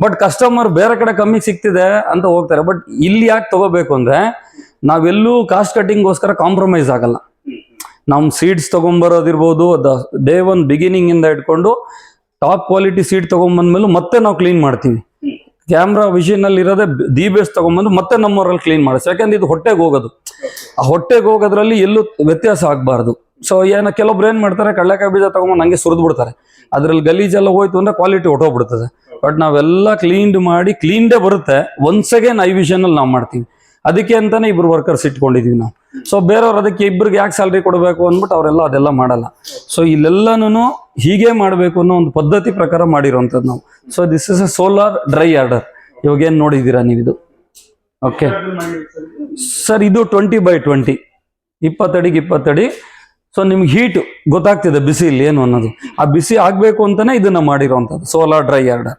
ಬಟ್ ಕಸ್ಟಮರ್ ಬೇರೆ ಕಡೆ ಕಮ್ಮಿ ಸಿಗ್ತಿದೆ ಅಂತ ಹೋಗ್ತಾರೆ. ಬಟ್ ಇಲ್ಲಿ ಯಾಕೆ ತಗೋಬೇಕು ಅಂದ್ರೆ ನಾವೆಲ್ಲೂ ಕಾಸ್ಟ್ ಕಟಿಂಗ್ಗೋಸ್ಕರ ಕಾಂಪ್ರಮೈಸ್ ಆಗಲ್ಲ. ನಾವು ಸೀಡ್ಸ್ ತಗೊಂಡ್ಬರೋದಿರ್ಬೋದು, ಡೇ ಒನ್ ಬಿಗಿನಿಂಗ್ ಇಂದ ಇಟ್ಕೊಂಡು ಟಾಪ್ ಕ್ವಾಲಿಟಿ ಸೀಡ್ ತಗೊಂಡ್ಬಂದ್ಮೇಲೆ ಮತ್ತೆ ನಾವು ಕ್ಲೀನ್ ಮಾಡ್ತೀವಿ. ಕ್ಯಾಮ್ರಾ ವಿಷನ್ ಅಲ್ಲಿ ಇರೋದೇ ದಿ ಬೇಸ್ ತಗೊಂಡ್ಬಂದು ಮತ್ತೆ ನಮ್ಮೂರಲ್ಲಿ ಕ್ಲೀನ್ ಮಾಡಿಸ್ತೀವಿ. ಯಾಕಂದ್ರೆ ಇದು ಹೊಟ್ಟೆಗೆ ಹೋಗೋದು, ಆ ಹೊಟ್ಟೆಗೆ ಹೋಗೋದ್ರಲ್ಲಿ ಎಲ್ಲೂ ವ್ಯತ್ಯಾಸ ಆಗಬಾರ್ದು. ಸೊ ಕೆಲವೊಬ್ರು ಏನ್ ಮಾಡ್ತಾರೆ, ಕಡಲೆಕಾಯಿ ಬೀಜ ತಗೊಂಡು ನಂಗೆ ಸುರಿದು ಬಿಡ್ತಾರೆ. ಅದ್ರಲ್ಲಿ ಗಲೀಜೆಲ್ಲ ಹೋಯ್ತು ಅಂದ್ರೆ ಕ್ವಾಲಿಟಿ ಹೊಟ್ಟೋಗ್ಬಿಡ್ತದೆ. ಬಟ್ ನಾವೆಲ್ಲ ಕ್ಲೀನ್ಡ್ ಮಾಡಿ ಕ್ಲೀನ್ಡೇ ಬರುತ್ತೆ. ಒನ್ಸ್ ಅಗೇನ್ ಐ ವಿಷನ್ ಅಲ್ಲಿ ನಾವು ಮಾಡ್ತೀವಿ. ಅದಕ್ಕೆ ಅಂತಾನೆ ಇಬ್ರು ವರ್ಕರ್ಸ್ ಇಟ್ಕೊಂಡಿದೀವಿ ನಾವು. ಸೊ ಬೇರೆಯವ್ರು ಅದಕ್ಕೆ ಇಬ್ಬರಿಗೆ ಯಾಕೆ ಸ್ಯಾಲ್ರಿ ಕೊಡಬೇಕು ಅಂದ್ಬಿಟ್ಟು ಅವರೆಲ್ಲ ಅದೆಲ್ಲ ಮಾಡಲ್ಲ. ಸೊ ಇಲ್ಲೆಲ್ಲನೂ ಹೀಗೆ ಮಾಡಬೇಕು ಅನ್ನೋ ಒಂದು ಪದ್ಧತಿ ಪ್ರಕಾರ ಮಾಡಿರೋಂಥದ್ದು ನಾವು. So this is a solar dry yarder. ಇವಾಗ ಏನ್ ನೋಡಿದ್ದೀರಾ ನೀವು ಇದು? ಓಕೆ ಸರ್, ಇದು 20x20, 20 ಅಡಿಗೆ 20 ಅಡಿ. ಸೊ ನಿಮ್ಗೆ ಹೀಟ್ ಗೊತ್ತಾಗ್ತಿದೆ ಬಿಸಿ ಇಲ್ಲಿ ಏನು ಅನ್ನೋದು. ಆ ಬಿಸಿ ಆಗ್ಬೇಕು ಅಂತಾನೆ ಇದನ್ನ ಮಾಡಿರೋಂಥದ್ದು ಸೋಲಾರ್ ಡ್ರೈ ಯಾರ್ಡರ್.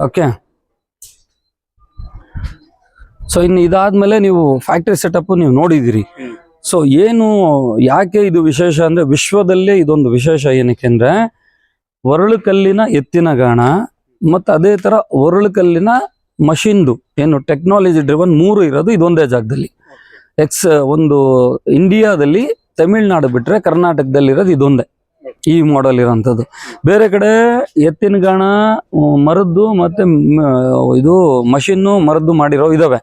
ಓಕೆ, ಸೊ ಇನ್ನು ಇದಾದ್ಮೇಲೆ ನೀವು ಫ್ಯಾಕ್ಟ್ರಿ ಸೆಟಪ್ ನೀವು ನೋಡಿದಿರಿ. ಸೊ ಏನು ಯಾಕೆ ಇದು ವಿಶೇಷ ಅಂದ್ರೆ, ವಿಶ್ವದಲ್ಲೇ ಇದೊಂದು ವಿಶೇಷ. ಏನಕ್ಕೆ ಅಂದ್ರೆ ಒರಳು ಕಲ್ಲಿನ ಎತ್ತಿನ ಗಾಣ ಮತ್ತು ಅದೇ ತರ ಒರಳು ಕಲ್ಲಿನ ಮಷಿನ್ದು ಏನು ಟೆಕ್ನಾಲಜಿ ಡ್ರಿವನ್ 3 ಇರೋದು ಇದೊಂದೇ ಜಾಗದಲ್ಲಿ. ಒಂದು ಇಂಡಿಯಾದಲ್ಲಿ ತಮಿಳ್ನಾಡು ಬಿಟ್ರೆ ಕರ್ನಾಟಕದಲ್ಲಿರೋದು ಇದೊಂದೇ ಈ ಮಾಡೆಲ್ ಇರೋಂಥದ್ದು. ಬೇರೆ ಕಡೆ ಎತ್ತಿನ ಗಾಣ ಮರದ್ದು ಮತ್ತೆ ಇದು ಮಷಿನ್ನು ಮರದ್ದು ಮಾಡಿರೋ ಇದಾವೆ.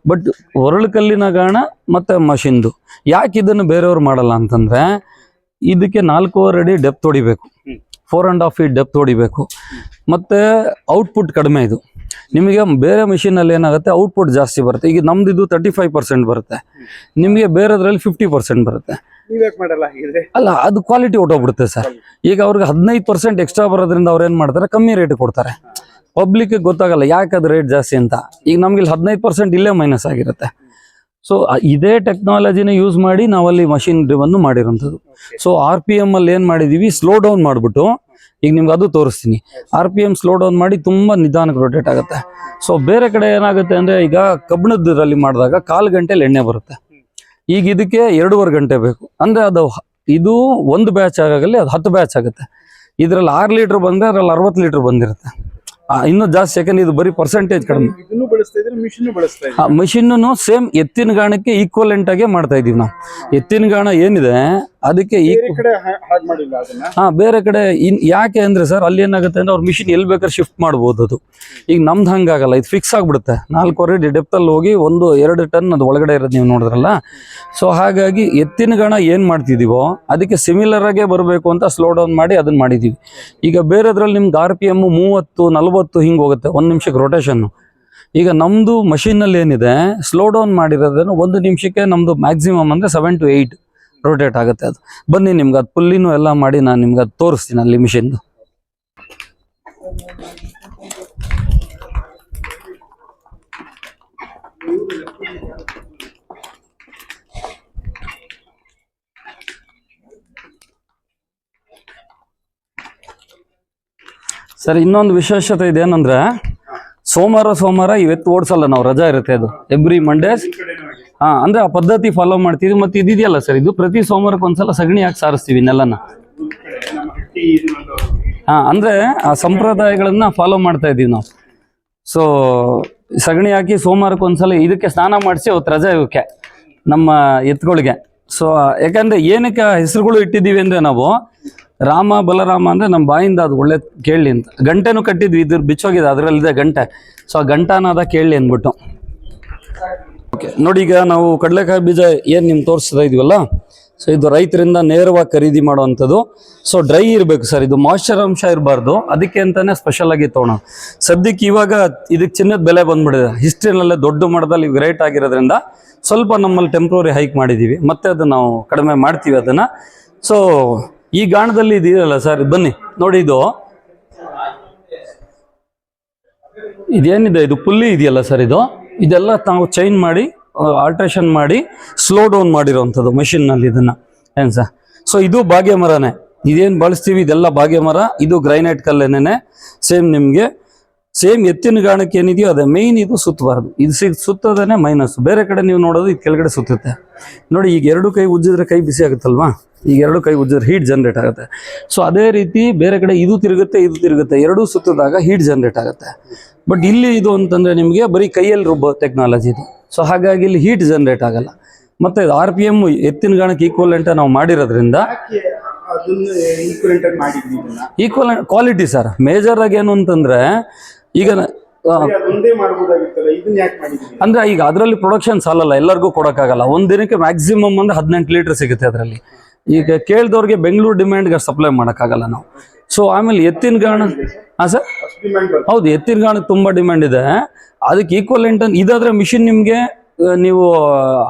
ಬಟ್ ಒರಳು ಕಲ್ಲಿನ ಗಾಣ ಮತ್ತೆ ಮಷಿನ್ದು ಯಾಕೆ ಇದನ್ನು ಬೇರೆಯವ್ರು ಮಾಡಲ್ಲ ಅಂತಂದ್ರೆ, ಇದಕ್ಕೆ 4.5 ಅಡಿ ಡೆಪ್ತ್ ಹೊಡಿಬೇಕು, 4.5 feet ಡೆಪ್ತ್ ಹೊಡಿಬೇಕು, ಮತ್ತೆ ಔಟ್ಪುಟ್ ಕಡಿಮೆ. ಇದು ನಿಮಗೆ ಬೇರೆ ಮಿಷಿನ್ ಅಲ್ಲಿ ಏನಾಗುತ್ತೆ, ಔಟ್ಪುಟ್ ಜಾಸ್ತಿ ಬರುತ್ತೆ. ಈಗ ನಮ್ದು ಇದು 35% ಬರುತ್ತೆ, ನಿಮಗೆ ಬೇರೆದ್ರಲ್ಲಿ 50% ಬರುತ್ತೆ. ಅಲ್ಲ, ಅದು ಕ್ವಾಲಿಟಿ ಹೊಟ್ಟೋಗ್ಬಿಡುತ್ತೆ ಸರ್. ಈಗ ಅವ್ರಿಗೆ 15% ಎಕ್ಸ್ಟ್ರಾ ಬರೋದ್ರಿಂದ ಅವ್ರು ಏನ್ ಮಾಡ್ತಾರೆ, ಕಮ್ಮಿ ರೇಟ್ ಕೊಡ್ತಾರೆ. ಪಬ್ಲಿಕ್ ಗೊತ್ತಾಗಲ್ಲ ಯಾಕೆ ಅದು ರೇಟ್ ಜಾಸ್ತಿ ಅಂತ. ಈಗ ನಮ್ಗೆ ಇಲ್ಲಿ 15% ಇಲ್ಲೇ ಮೈನಸ್ ಆಗಿರುತ್ತೆ. ಸೊ ಇದೇ ಟೆಕ್ನಾಲಜಿನ ಯೂಸ್ ಮಾಡಿ ನಾವಲ್ಲಿ ಮಷಿನ್ ಡ್ರಿವನ್ ಮಾಡಿರೋಂಥದ್ದು. ಸೊ RPM ಅಲ್ಲಿ ಏನ್ ಮಾಡಿದೀವಿ, ಸ್ಲೋ ಡೌನ್ ಮಾಡ್ಬಿಟ್ಟು, ಈಗ ನಿಮ್ಗೆ ಅದು ತೋರಿಸ್ತೀನಿ. RPM ಸ್ಲೋ ಡೌನ್ ಮಾಡಿ ತುಂಬಾ ನಿಧಾನಕ್ಕೆ ರೊಟೇಟ್ ಆಗುತ್ತೆ. ಸೊ ಬೇರೆ ಕಡೆ ಏನಾಗುತ್ತೆ ಅಂದ್ರೆ, ಈಗ ಕಬ್ಬಿಣದಲ್ಲಿ ಮಾಡಿದಾಗ 1/4 ಗಂಟೆಲಿ ಎಣ್ಣೆ ಬರುತ್ತೆ. ಈಗ ಇದಕ್ಕೆ 2.5 ಗಂಟೆ ಬೇಕು. ಅಂದ್ರೆ ಅದು ಇದು ಒಂದು ಬ್ಯಾಚ್ ಆಗಲಿ ಅದು 10 ಬ್ಯಾಚ್ ಆಗುತ್ತೆ. ಇದ್ರಲ್ಲಿ 6 ಲೀಟರ್ ಬಂದ್ರೆ ಅದ್ರಲ್ಲಿ 60 ಲೀಟರ್ ಬಂದಿರುತ್ತೆ. ಇನ್ನೂ ಜಾಸ್ತಿ, ಯಾಕಂದ್ರೆ ಇದು ಬರೀ ಪರ್ಸೆಂಟೇಜ್ ಕಡಿಮೆ. ಮಿಷಿನ್ನು ಸೇಮ್ ಎತ್ತಿನ ಗಾಣಕ್ಕೆ ಈಕ್ವಲೆಂಟ್ ಆಗಿ ಮಾಡ್ತಾ ಇದೀವಿ ನಾವು. ಎತ್ತಿನ ಗಾಣ ಏನಿದೆ ಅದಕ್ಕೆ ಬೇರೆ ಕಡೆ ಯಾಕೆ ಅಂದ್ರೆ ಸರ್, ಅಲ್ಲಿ ಏನಾಗುತ್ತೆ ಅಂದ್ರೆ ಅವ್ರ ಮಿಷಿನ್ ಎಲ್ಲಿ ಬೇಕಾದ್ರೆ ಶಿಫ್ಟ್ ಮಾಡ್ಬೋದು. ಅದು ಈಗ ನಮ್ದು ಹಂಗಾಗಲ್ಲ, ಇದು ಫಿಕ್ಸ್ ಆಗ್ಬಿಡುತ್ತೆ. 4.5 ಅಡಿ ಡೆಪ್ತ್ ಅಲ್ಲಿ ಹೋಗಿ 1-2 ಟನ್ ಅದು ಒಳಗಡೆ ಇರೋದು ನೀವು ನೋಡಿದ್ರಲ್ಲ. ಸೊ ಹಾಗಾಗಿ ಎತ್ತಿನ ಗಾಣ ಏನ್ ಮಾಡ್ತಿದೀವೋ ಅದಕ್ಕೆ ಸಿಮಿಲರ್ ಆಗೇ ಬರಬೇಕು ಅಂತ ಸ್ಲೋ ಡೌನ್ ಮಾಡಿ ಅದನ್ನ ಮಾಡಿದೀವಿ. ಈಗ ಬೇರೆದ್ರಲ್ಲಿ ನಿಮ್ಗೆ RPM 30-40 ಹಿಂಗ್ ಹೋಗುತ್ತೆ 1 ನಿಮಿಷಕ್ಕೆ ರೊಟೇಷನ್. ಈಗ ನಮ್ದು ಮಷೀನ್ ಅಲ್ಲಿ ಏನಿದೆ, ಸ್ಲೋ ಡೌನ್ ಮಾಡಿರೋದನ್ನು 1 ನಿಮಿಷಕ್ಕೆ ನಮ್ದು ಮ್ಯಾಕ್ಸಿಮಮ್ ಅಂದ್ರೆ 7 to 8 ರೊಟೇಟ್ ಆಗುತ್ತೆ. ಅದು ಬನ್ನಿ ನಿಮ್ಗೆ ಅದು ಪುಲ್ಲಿನೂ ಎಲ್ಲ ಮಾಡಿ ನಾನು ನಿಮ್ಗೆ ಅದು ತೋರಿಸ್ತೀನಿ ಅಲ್ಲಿ ಮಿಷಿನ್ದು. ಸರ್, ಇನ್ನೊಂದು ವಿಶೇಷತೆ ಇದೇನಂದ್ರೆ, ಸೋಮವಾರ ಇವತ್ತು ಓಡಿಸಲ್ಲ ನಾವು, ರಜಾ ಇರುತ್ತೆ. ಅದು ಎವ್ರಿ ಮಂಡೇಸ್. ಅಂದ್ರೆ ಆ ಪದ್ಧತಿ ಫಾಲೋ ಮಾಡ್ತೀವಿ. ಮತ್ತೆ ಇದೆಯಲ್ಲ ಸರ್, ಇದು ಪ್ರತಿ ಸೋಮವಾರಕ್ಕೆ ಒಂದ್ಸಲ ಸಗಣಿ ಹಾಕಿ ಸಾರಿಸ್ತೀವಿ ನೆಲನ. ಅಂದ್ರೆ ಆ ಸಂಪ್ರದಾಯಗಳನ್ನ ಫಾಲೋ ಮಾಡ್ತಾ ಇದೀವಿ ನಾವು. ಸೊ ಸಗಣಿ ಹಾಕಿ ಸೋಮವಾರಕ್ಕೆ ಒಂದ್ಸಲ ಇದಕ್ಕೆ ಸ್ನಾನ ಮಾಡಿಸಿ ಅವತ್ತು ರಜಾ ಇವಕ್ಕೆ ನಮ್ಮ ಎತ್ತುಗಳಿಗೆ. ಸೊ ಯಾಕಂದ್ರೆ ಏನಕ್ಕೆ ಹೆಸರುಗಳು ಇಟ್ಟಿದ್ದೀವಿ ಅಂದ್ರೆ, ನಾವು ರಾಮ ಬಲರಾಮ ಅಂದ್ರೆ ನಮ್ಮ ಬಾಯಿಂದ ಅದು ಒಳ್ಳೆ ಕೇಳಲಿ ಅಂತ. ಗಂಟೆನೂ ಕಟ್ಟಿದ್ವಿ, ಇದ್ರ ಬಿಚ್ಚೋಗಿದೆ ಅದರಲ್ಲಿದೆ ಗಂಟೆ. ಸೊ ಆ ಗಂಟನಾದ ಕೇಳಲಿ ಅಂದ್ಬಿಟ್ಟು. ಓಕೆ ನೋಡಿ, ಈಗ ನಾವು ಕಡಲೆಕಾಯಿ ಬೀಜ ಏನು ನಿಮ್ಗೆ ತೋರಿಸ್ತಾ ಇದೀವಲ್ಲ, ಸೊ ಇದು ರೈತರಿಂದ ನೇರವಾಗಿ ಖರೀದಿ ಮಾಡುವಂಥದ್ದು. ಸೊ ಡ್ರೈ ಇರಬೇಕು ಸರ್, ಇದು ಮಾಯ್ಶ್ಚರ್ ಅಂಶ ಇರಬಾರ್ದು. ಅದಕ್ಕೆ ಅಂತಾನೆ ಸ್ಪೆಷಲ್ ಆಗಿ ತೊಗೊಳೋಣ. ಸದ್ಯಕ್ಕೆ ಇವಾಗ ಇದಕ್ಕೆ ಚಿನ್ನದ ಬೆಲೆ ಬಂದ್ಬಿಟ್ಟಿದೆ. ಹಿಸ್ಟ್ರಿನಲ್ಲೇ ದೊಡ್ಡ ಮಟ್ಟದಲ್ಲಿ ರೇಟ್ ಆಗಿರೋದ್ರಿಂದ ಸ್ವಲ್ಪ ನಮ್ಮಲ್ಲಿ ಟೆಂಪ್ರರಿ ಹೈಕ್ ಮಾಡಿದ್ದೀವಿ. ಮತ್ತೆ ಅದು ನಾವು ಕಡಿಮೆ ಮಾಡ್ತೀವಿ ಅದನ್ನು. ಸೊ ಈ ಗಾಣದಲ್ಲಿ ಇದೆಯಲ್ಲ ಸರ್, ಬನ್ನಿ ನೋಡಿ, ಇದು ಇದೇನಿದೆ ಇದು ಪುಲ್ಲಿ ಇದೆಯಲ್ಲ ಸರ್, ಇದೆಲ್ಲ ನಾವು ಚೈನ್ ಮಾಡಿ ಆಲ್ಟ್ರೇಷನ್ ಮಾಡಿ ಸ್ಲೋ ಡೌನ್ ಮಾಡಿರೋವಂಥದ್ದು ಮೆಷಿನ್ನಲ್ಲಿ ಇದನ್ನು ಏನು ಸರ್. ಸೊ ಇದು ಬಾಗೆ ಮರನೇ, ಇದೇನು ಬಳಸ್ತೀವಿ ಇದೆಲ್ಲ ಬಾಗೆ ಮರ, ಇದು ಗ್ರೈನೈಟ್ ಕಲ್ಲೇನೆ. ಸೇಮ್ ನಿಮಗೆ ಸೇಮ್ ಎತ್ತಿನ ಗಾಣಕ್ಕೆ ಏನಿದೆಯೋ ಅದೇ ಮೇಯ್ನ್, ಇದು ಸುತ್ತಬಾರ್ದು, ಇದು ಸುತ್ತೋದೇ ಮೈನಸ್. ಬೇರೆ ಕಡೆ ನೀವು ನೋಡೋದು ಇದು ಕೆಳಗಡೆ ಸುತ್ತುತ್ತೆ ನೋಡಿ. ಈಗ ಎರಡು ಕೈ ಉಜ್ಜಿದ್ರೆ ಕೈ ಬಿಸಿ ಆಗುತ್ತಲ್ವಾ, ಈಗ ಎರಡು ಕೈ ಉಜ್ಜಿದ್ರೆ ಹೀಟ್ ಜನರೇಟ್ ಆಗುತ್ತೆ. ಸೊ ಅದೇ ರೀತಿ ಬೇರೆ ಕಡೆ ಇದು ತಿರುಗುತ್ತೆ ಇದು ತಿರುಗುತ್ತೆ, ಎರಡೂ ಸುತ್ತಿದಾಗ ಹೀಟ್ ಜನರೇಟ್ ಆಗುತ್ತೆ. ಬಟ್ ಇಲ್ಲಿ ಇದು ಅಂತಂದರೆ ನಿಮಗೆ ಬರೀ ಕೈಯಲ್ಲಿ ರುಬ್ಬೋ ಟೆಕ್ನಾಲಜಿ ಇದು. ಸೊ ಹಾಗಾಗಿ ಇಲ್ಲಿ ಹೀಟ್ ಜನರೇಟ್ ಆಗಲ್ಲ. ಮತ್ತು RPM ಎತ್ತಿನ ಗಾಣಕ್ಕೆ ಈಕ್ವಲೆಂಟ್ ನಾವು ಮಾಡಿರೋದ್ರಿಂದ ಈಕ್ವಲೆಂಟ್ ಕ್ವಾಲಿಟಿ ಸರ್. ಮೇಜರ್ ಆಗಿ ಏನು ಅಂತಂದರೆ ಈಗ ಅಂದ್ರೆ ಈಗ ಅದರಲ್ಲಿ ಪ್ರೊಡಕ್ಷನ್ ಸಾಲಲ್ಲ, ಎಲ್ಲರಿಗೂ ಕೊಡೋಕ್ಕಾಗಲ್ಲ. ಒಂದು ದಿನಕ್ಕೆ ಮ್ಯಾಕ್ಸಿಮಮ್ ಅಂದ್ರೆ 18 ಲೀಟರ್ ಸಿಗುತ್ತೆ ಅದರಲ್ಲಿ. ಈಗ ಕೇಳಿದವ್ರಿಗೆ ಬೆಂಗಳೂರು ಡಿಮ್ಯಾಂಡ್ಗೆ ಸಪ್ಲೈ ಮಾಡೋಕ್ಕಾಗಲ್ಲ ನಾವು. ಸೊ ಆಮೇಲೆ ಎತ್ತಿನ ಗಾಣ, ಹಾಂ ಸರ್ ಹೌದು, ಎತ್ತಿನ ಗಾಣಕ್ಕೆ ತುಂಬ ಡಿಮ್ಯಾಂಡ್ ಇದೆ. ಅದಕ್ಕೆ ಈಕ್ವಲೆಂಟ್ ಇದಾದ್ರೆ ಮಿಷಿನ್ ನಿಮಗೆ ನೀವು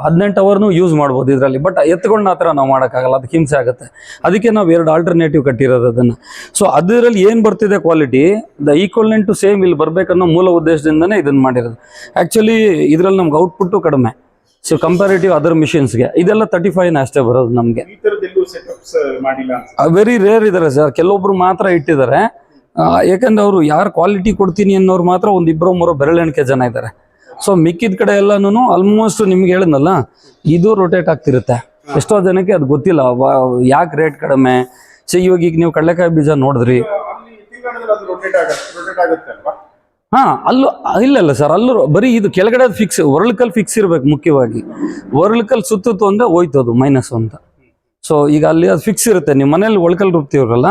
18 ಅವರ್ನು ಯೂಸ್ ಮಾಡ್ಬೋದು ಇದರಲ್ಲಿ. ಬಟ್ ಎತ್ಕೊಂಡು ಆ ಥರ ನಾವು ಮಾಡೋಕ್ಕಾಗಲ್ಲ, ಅದಕ್ಕೆ ಹಿಂಸೆ ಆಗುತ್ತೆ. ಅದಕ್ಕೆ ನಾವು 2 ಆಲ್ಟರ್ನೇಟಿವ್ ಕಟ್ಟಿರೋದು ಅದನ್ನು. ಸೊ ಅದರಲ್ಲಿ ಏನು ಬರ್ತಿದೆ quality, the equivalent to same ಇಲ್ಲಿ ಬರಬೇಕನ್ನೋ ಮೂಲ ಉದ್ದೇಶದಿಂದನೇ ಇದನ್ನು ಮಾಡಿರೋದು. ಆ್ಯಕ್ಚುಲಿ ಇದರಲ್ಲಿ ನಮ್ಗೆ ಔಟ್ಪುಟ್ಟು ಕಡಿಮೆ. ಸೊ ಕಂಪ್ಯಾರಿಟಿವ್ ಅದರ್ ಮಿಷಿನ್ಸ್ಗೆ ಇದೆಲ್ಲ 35 ಅಷ್ಟೇ ಬರೋದು ನಮಗೆ. ವೆರಿ ರೇರ್ ಇದ್ದಾರೆ ಸರ್, ಕೆಲವೊಬ್ರು ಮಾತ್ರ ಇಟ್ಟಿದ್ದಾರೆ. ಯಾಕಂದ್ರೆ ಅವರು ಯಾರು ಕ್ವಾಲಿಟಿ ಕೊಡ್ತೀನಿ ಅನ್ನೋರು ಮಾತ್ರ ಒಂದು 2-3 ಬೆರಳೆಣಿಕೆ ಜನ ಇದ್ದಾರೆ. ಸೊ ಮಿಕ್ಕಿದ ಕಡೆ ಎಲ್ಲಾನು ಆಲ್ಮೋಸ್ಟ್ ನಿಮ್ಗೆ ಹೇಳಿದ್ನಲ್ಲ, ಇದು ರೊಟೇಟ್ ಆಗ್ತಿರುತ್ತೆ. ಎಷ್ಟೋ ಜನಕ್ಕೆ ಅದು ಗೊತ್ತಿಲ್ಲ ಯಾಕೆ ರೇಟ್ ಕಡಿಮೆ. ಸೊ ಇವಾಗ ಈಗ ನೀವು ಕಡಲೆಕಾಯಿ ಬೀಜ ನೋಡಿದ್ರಿ, ಹಾ ಅಲ್ಲೂ ಇಲ್ಲ ಸರ್, ಅಲ್ಲೂ ಬರೀ ಇದು ಕೆಳಗಡೆ ಫಿಕ್ಸ್, ವರ್ಲ್ಕಲ್ ಫಿಕ್ಸ್ ಇರ್ಬೇಕು ಮುಖ್ಯವಾಗಿ. ವರ್ಲ್ಕಲ್ ಸುತ್ತಿತ್ತು ಅಂದ್ರೆ ಹೋಯ್ತದು ಮೈನಸ್ ಅಂತ. ಸೊ ಈಗ ಅಲ್ಲಿ ಅದು ಫಿಕ್ಸ್ ಇರುತ್ತೆ. ನೀವು ಮನೇಲಿ ಒಳ್ಕಲ್ ರುಬ್ತೀವ್ರಲ್ಲ,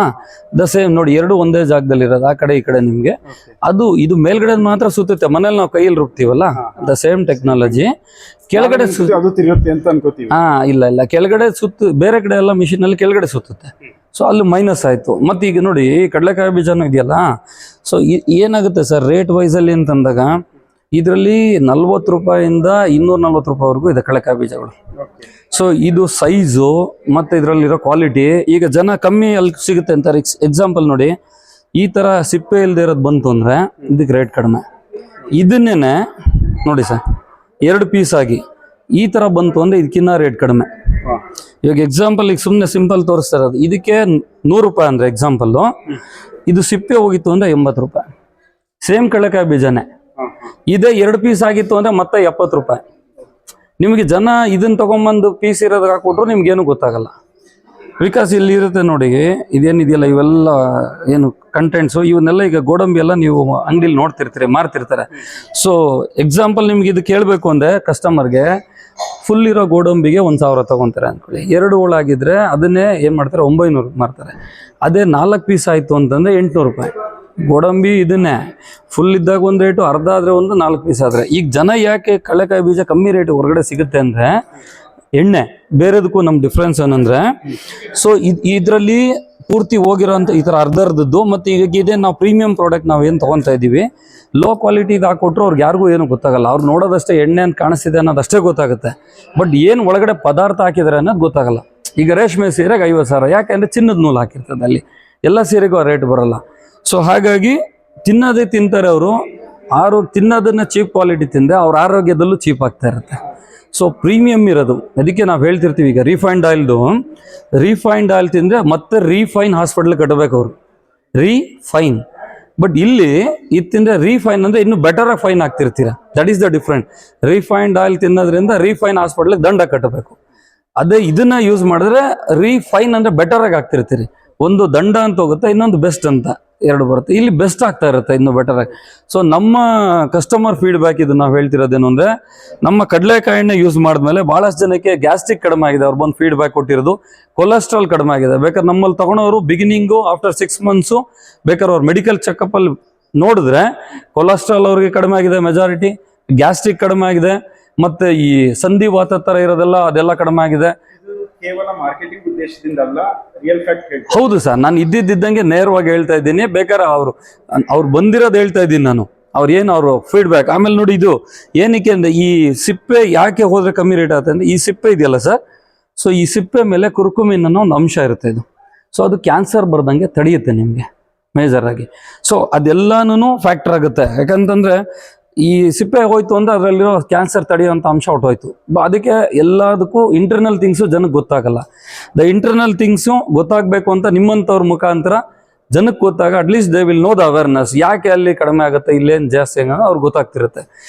ದ ಸೇಮ್ ನೋಡಿ, ಎರಡು ಒಂದೇ ಜಾಗದಲ್ಲಿ ಇರೋದು, ಆ ಕಡೆ ಈ ಕಡೆ ನಿಮಗೆ ಅದು ಇದು ಮೇಲ್ಗಡೆ ಮಾತ್ರ ಸುತ್ತುತ್ತೆ. ಮನೇಲಿ ನಾವು ಕೈಯಲ್ಲಿ ರುಬ್ತೀವಲ್ಲ, ದ ಸೇಮ್ ಟೆಕ್ನಾಲಜಿ. ಕೆಳಗಡೆ ಇಲ್ಲ ಕೆಳಗಡೆ ಬೇರೆ ಕಡೆ ಎಲ್ಲ ಮಿಷಿನ್ ಅಲ್ಲಿ ಕೆಳಗಡೆ ಸುತ್ತುತ್ತೆ. ಸೊ ಅಲ್ಲಿ ಮೈನಸ್ ಆಯ್ತು. ಮತ್ತೆ ಈಗ ನೋಡಿ ಕಡಲೆಕಾಯಿ ಬೀಜನೂ ಇದೆಯಲ್ಲ, ಸೊ ಏನಾಗುತ್ತೆ ಸರ್ ರೇಟ್ ವೈಸಲ್ಲಿ ಅಂತಂದಾಗ, ಇದರಲ್ಲಿ 40 ರೂಪಾಯಿಂದ 240 ರೂಪಾಯಿವರೆಗೂ ಇದೆ ಕಡಲೆಕಾಯಿ ಬೀಜಗಳು. ಸೊ ಇದು ಸೈಜು ಮತ್ತು ಇದರಲ್ಲಿರೋ ಕ್ವಾಲಿಟಿ. ಈಗ ಜನ ಕಮ್ಮಿ ಅಲ್ಲಿ ಸಿಗುತ್ತೆ ಅಂತಾರೆ. ಎಕ್ಸಾಂಪಲ್ ನೋಡಿ, ಈ ಥರ ಸಿಪ್ಪೆ ಇಲ್ಲದೆ ಇರೋದು ಬಂತು ಅಂದರೆ ಇದಕ್ಕೆ ರೇಟ್ ಕಡಿಮೆ. ಇದನ್ನೇ ನೋಡಿ ಸರ್, 2 ಪೀಸ್ ಆಗಿ ಈ ಥರ ಬಂತು ಅಂದರೆ ಇದಕ್ಕಿನ್ನ ರೇಟ್ ಕಡಿಮೆ. ಇವಾಗ ಎಕ್ಸಾಂಪಲ್ ಈಗ ಸುಮ್ಮನೆ ಸಿಂಪಲ್ ತೋರಿಸ್ತಾ ಇರೋದು, ಇದಕ್ಕೆ 100 ರೂಪಾಯಿ ಅಂದರೆ ಎಕ್ಸಾಂಪಲ್ಲು, ಇದು ಸಿಪ್ಪೆ ಹೋಗಿತ್ತು ಅಂದರೆ 80 ರೂಪಾಯಿ. ಸೇಮ್ ಕಡಲೆಕಾಯಿ ಬೀಜನೇ. ಇದೇ 2 ಪೀಸ್ ಆಗಿತ್ತು ಅಂದರೆ ಮತ್ತೆ 70 ರೂಪಾಯಿ. ನಿಮಗೆ ಜನ ಇದನ್ನು ತೊಗೊಂಬಂದು ಪೀಸ್ ಇರೋದು ಹಾಕ್ಕೊಟ್ರು ನಿಮ್ಗೇನು ಗೊತ್ತಾಗಲ್ಲ. ಬಿಕಾಸ್ ಇಲ್ಲಿ ಇರುತ್ತೆ ನೋಡಿ, ಇದೇನಿದೆಯಲ್ಲ ಇವೆಲ್ಲ ಏನು ಕಂಟೆಂಟ್ಸು, ಇವನ್ನೆಲ್ಲ ಈಗ ಗೋಡಂಬಿ ಎಲ್ಲ ನೀವು ಅಂಗಡಿಲಿ ನೋಡ್ತಿರ್ತೀರಿ, ಮಾರ್ತಿರ್ತಾರೆ. ಸೊ ಎಕ್ಸಾಂಪಲ್ ನಿಮ್ಗೆ ಇದು ಕೇಳಬೇಕು ಅಂದರೆ ಕಸ್ಟಮರ್ಗೆ ಫುಲ್ ಇರೋ ಗೋಡಂಬಿಗೆ 1000 ತೊಗೊತಾರೆ ಅಂದ್ಕೊಳ್ಳಿ. 2 ಹೋಳಾಗಿದ್ರೆ ಅದನ್ನೇ ಏನು ಮಾಡ್ತಾರೆ 900 ಮಾರ್ತಾರೆ. ಅದೇ 4 ಪೀಸ್ ಆಯಿತು ಅಂತಂದರೆ 800 ರೂಪಾಯಿ. ಗೋಡಂಬಿ ಇದನ್ನೇ ಫುಲ್ ಇದ್ದಾಗ ಒಂದು ರೇಟು, ಅರ್ಧ ಆದರೆ ಒಂದು, 4 ಪೀಸ್ ಆದರೆ. ಈಗ ಜನ ಯಾಕೆ ಕಡಲೆಕಾಯಿ ಬೀಜ ಕಮ್ಮಿ ರೇಟ್ ಹೊರಗಡೆ ಸಿಗುತ್ತೆ ಅಂದರೆ ಎಣ್ಣೆ, ಬೇರೆದಕ್ಕೂ ನಮ್ಮ ಡಿಫ್ರೆನ್ಸ್ ಏನಂದರೆ, ಸೊ ಇದರಲ್ಲಿ ಪೂರ್ತಿ ಹೋಗಿರೋಂಥ ಈ ಥರ ಅರ್ಧದ್ದು. ಮತ್ತು ಈಗ ಇದೇ ನಾವು ಪ್ರೀಮಿಯಂ ಪ್ರಾಡಕ್ಟ್ ನಾವು ಏನು ತೊಗೊತಾ ಇದ್ದೀವಿ, ಲೋ ಕ್ವಾಲಿಟಿ ಇದು ಹಾಕ್ಕೊಟ್ರು ಅವ್ರಿಗೆ ಯಾರಿಗೂ ಏನೂ ಗೊತ್ತಾಗಲ್ಲ. ಅವ್ರು ನೋಡೋದಷ್ಟೇ ಎಣ್ಣೆ ಅಂತ ಕಾಣಿಸ್ತಿದೆ ಅನ್ನೋದಷ್ಟೇ ಗೊತ್ತಾಗುತ್ತೆ. ಬಟ್ ಏನು ಒಳಗಡೆ ಪದಾರ್ಥ ಹಾಕಿದ್ದಾರೆ ಅನ್ನೋದು ಗೊತ್ತಾಗಲ್ಲ. ಈಗ ರೇಷ್ಮೆ ಸೀರೆಗೆ 50,000, ಯಾಕೆಂದರೆ ಚಿನ್ನದ ನೂಲು ಹಾಕಿರ್ತದೆ ಅಲ್ಲಿ, ಎಲ್ಲ ಸೀರೆಗೂ ಆ ರೇಟ್ ಬರೋಲ್ಲ. ಸೊ ಹಾಗಾಗಿ ತಿನ್ನೋದೇ ತಿಂತಾರೆ ಅವರು. ತಿನ್ನೋದನ್ನ ಚೀಪ್ ಕ್ವಾಲಿಟಿ ತಿಂದರೆ ಅವ್ರ ಆರೋಗ್ಯದಲ್ಲೂ ಚೀಪ್ ಆಗ್ತಾ ಇರುತ್ತೆ. ಸೊ ಪ್ರೀಮಿಯಮ್ ಇರೋದು, ಅದಕ್ಕೆ ನಾವು ಹೇಳ್ತಿರ್ತೀವಿ, ಈಗ ರಿಫೈನ್ಡ್ ಆಯಿಲ್ ತಿಂದರೆ ಮತ್ತೆ ರೀಫೈನ್ ಹಾಸ್ಪಿಟ್ಲ್ ಕಟ್ಟಬೇಕು ಅವರು, ರೀಫೈನ್. ಬಟ್ ಇಲ್ಲಿ ಇದು ತಿಂದರೆ ರೀಫೈನ್ ಅಂದರೆ ಇನ್ನೂ ಬೆಟರಾಗಿ ಫೈನ್ ಆಗ್ತಿರ್ತೀರ. That is the different. Refined oil ತಿನ್ನೋದ್ರಿಂದ ರೀಫೈನ್ ಹಾಸ್ಪಿಟ್ಲಿಗೆ ದಂಡ ಕಟ್ಟಬೇಕು. ಅದೇ ಇದನ್ನ ಯೂಸ್ ಮಾಡಿದ್ರೆ ರೀಫೈನ್ ಅಂದರೆ ಬೆಟರಾಗಿ ಆಗ್ತಿರ್ತೀರಿ. ಒಂದು ದಂಡ ಅಂತ ಹೋಗುತ್ತೆ, ಇನ್ನೊಂದು ಬೆಸ್ಟ್ ಅಂತ 2 ಬರುತ್ತೆ. ಇಲ್ಲಿ ಬೆಸ್ಟ್ ಆಗ್ತಾ ಇರುತ್ತೆ, ಇನ್ನು ಬೆಟರಾಗಿ. ಸೊ ನಮ್ಮ ಕಸ್ಟಮರ್ ಫೀಡ್ಬ್ಯಾಕ್ ಇದು ನಾವು ಹೇಳ್ತಿರೋದೇನು ಅಂದರೆ, ನಮ್ಮ ಕಡಲೆಕಾಯಿನ ಯೂಸ್ ಮಾಡಿದ್ಮೇಲೆ ಭಾಳಷ್ಟು ಜನಕ್ಕೆ ಗ್ಯಾಸ್ಟ್ರಿಕ್ ಕಡಿಮೆ ಆಗಿದೆ. ಅವ್ರು ಬಂದು ಫೀಡ್ಬ್ಯಾಕ್ ಕೊಟ್ಟಿರೋದು. ಕೊಲೆಸ್ಟ್ರಾಲ್ ಕಡಿಮೆ ಆಗಿದೆ. ಬೇಕಾದ್ರೆ ನಮ್ಮಲ್ಲಿ ತೊಗೊಳೋರು ಬಿಗಿನಿಂಗು ಆಫ್ಟರ್ 6 ಮಂತ್ಸು ಬೇಕಾದ್ರೆ ಅವ್ರು ಮೆಡಿಕಲ್ ಚೆಕಪ್ಪಲ್ಲಿ ನೋಡಿದ್ರೆ ಕೊಲೆಸ್ಟ್ರಾಲ್ ಅವ್ರಿಗೆ ಕಡಿಮೆ ಆಗಿದೆ, ಮೆಜಾರಿಟಿ. ಗ್ಯಾಸ್ಟ್ರಿಕ್ ಕಡಿಮೆ ಆಗಿದೆ, ಮತ್ತು ಈ ಸಂಧಿವಾತ ಥರ ಇರೋದೆಲ್ಲ ಅದೆಲ್ಲ ಕಡಿಮೆ ಆಗಿದೆ. ಕೇವಲ ಮಾರ್ಕೆಟಿಂಗ್ ಉದ್ದೇಶದಿಂದ ಅಲ್ಲ, ರಿಯಲ್ ಫ್ಯಾಕ್ಟ್ ಹೇಳ್ತೀನಿ. ಹೌದು ಸರ್, ನಾನು ಇದ್ದಿದ್ದಂಗೆ ನೇರವಾಗಿ ಹೇಳ್ತಾ ಇದ್ದೀನಿ. ಬೇಕಾದ್ರೆ ಅವ್ರು ಬಂದಿರೋದು ಹೇಳ್ತಾ ಇದ್ದೀನಿ ನಾನು, ಅವ್ರು ಫೀಡ್ಬ್ಯಾಕ್. ಆಮೇಲೆ ನೋಡಿ, ಇದು ಏನಕ್ಕೆ ಅಂದರೆ, ಈ ಸಿಪ್ಪೆ ಯಾಕೆ ಹೋದರೆ ಕಮ್ಮಿ ರೇಟ್ ಆಗುತ್ತೆ ಅಂದರೆ, ಈ ಸಿಪ್ಪೆ ಇದೆಯಲ್ಲ ಸರ್, ಸೊ ಈ ಸಿಪ್ಪೆ ಮೇಲೆ ಕುರ್ಕುಮಿನ್ ಅನ್ನೋ ಒಂದು ಅಂಶ ಇರುತ್ತೆ ಇದು. ಸೊ ಅದು ಕ್ಯಾನ್ಸರ್ ಬರ್ದಂಗೆ ತಡೆಯುತ್ತೆ ನಿಮಗೆ. ಮೇಜರ್ ಆಗಿ. ಸೊ ಅದೆಲ್ಲಾನು ಫ್ಯಾಕ್ಟರ್ ಆಗುತ್ತೆ. ಯಾಕಂತಂದ್ರೆ ಈ ಸಿಪ್ಪೆ ಹೋಯ್ತು ಅಂದ್ರೆ ಅದರಲ್ಲಿರೋ ಕ್ಯಾನ್ಸರ್ ತಡೆಯುವಂಥ ಅಂಶ ಹೊಟ್ಟೋಯ್ತು. ಅದಕ್ಕೆ ಎಲ್ಲದಕ್ಕೂ ಇಂಟರ್ನಲ್ ಥಿಂಗ್ಸು ಜನಕ್ಕೆ ಗೊತ್ತಾಗಲ್ಲ. ದ ಇಂಟರ್ನಲ್ ಥಿಂಗ್ಸು ಗೊತ್ತಾಗಬೇಕು ಅಂತ ನಿಮ್ಮಂಥವ್ರ ಮುಖಾಂತರ ಜನಕ್ಕೆ ಗೊತ್ತಾಗ at least they will know the awareness. ಯಾಕೆ ಅಲ್ಲಿ ಕಡಿಮೆ ಆಗುತ್ತೆ, ಇಲ್ಲೇನು ಜಾಸ್ತಿ ಆಗೋದು ಅವ್ರಿಗೆ ಗೊತ್ತಾಗ್ತಿರುತ್ತೆ.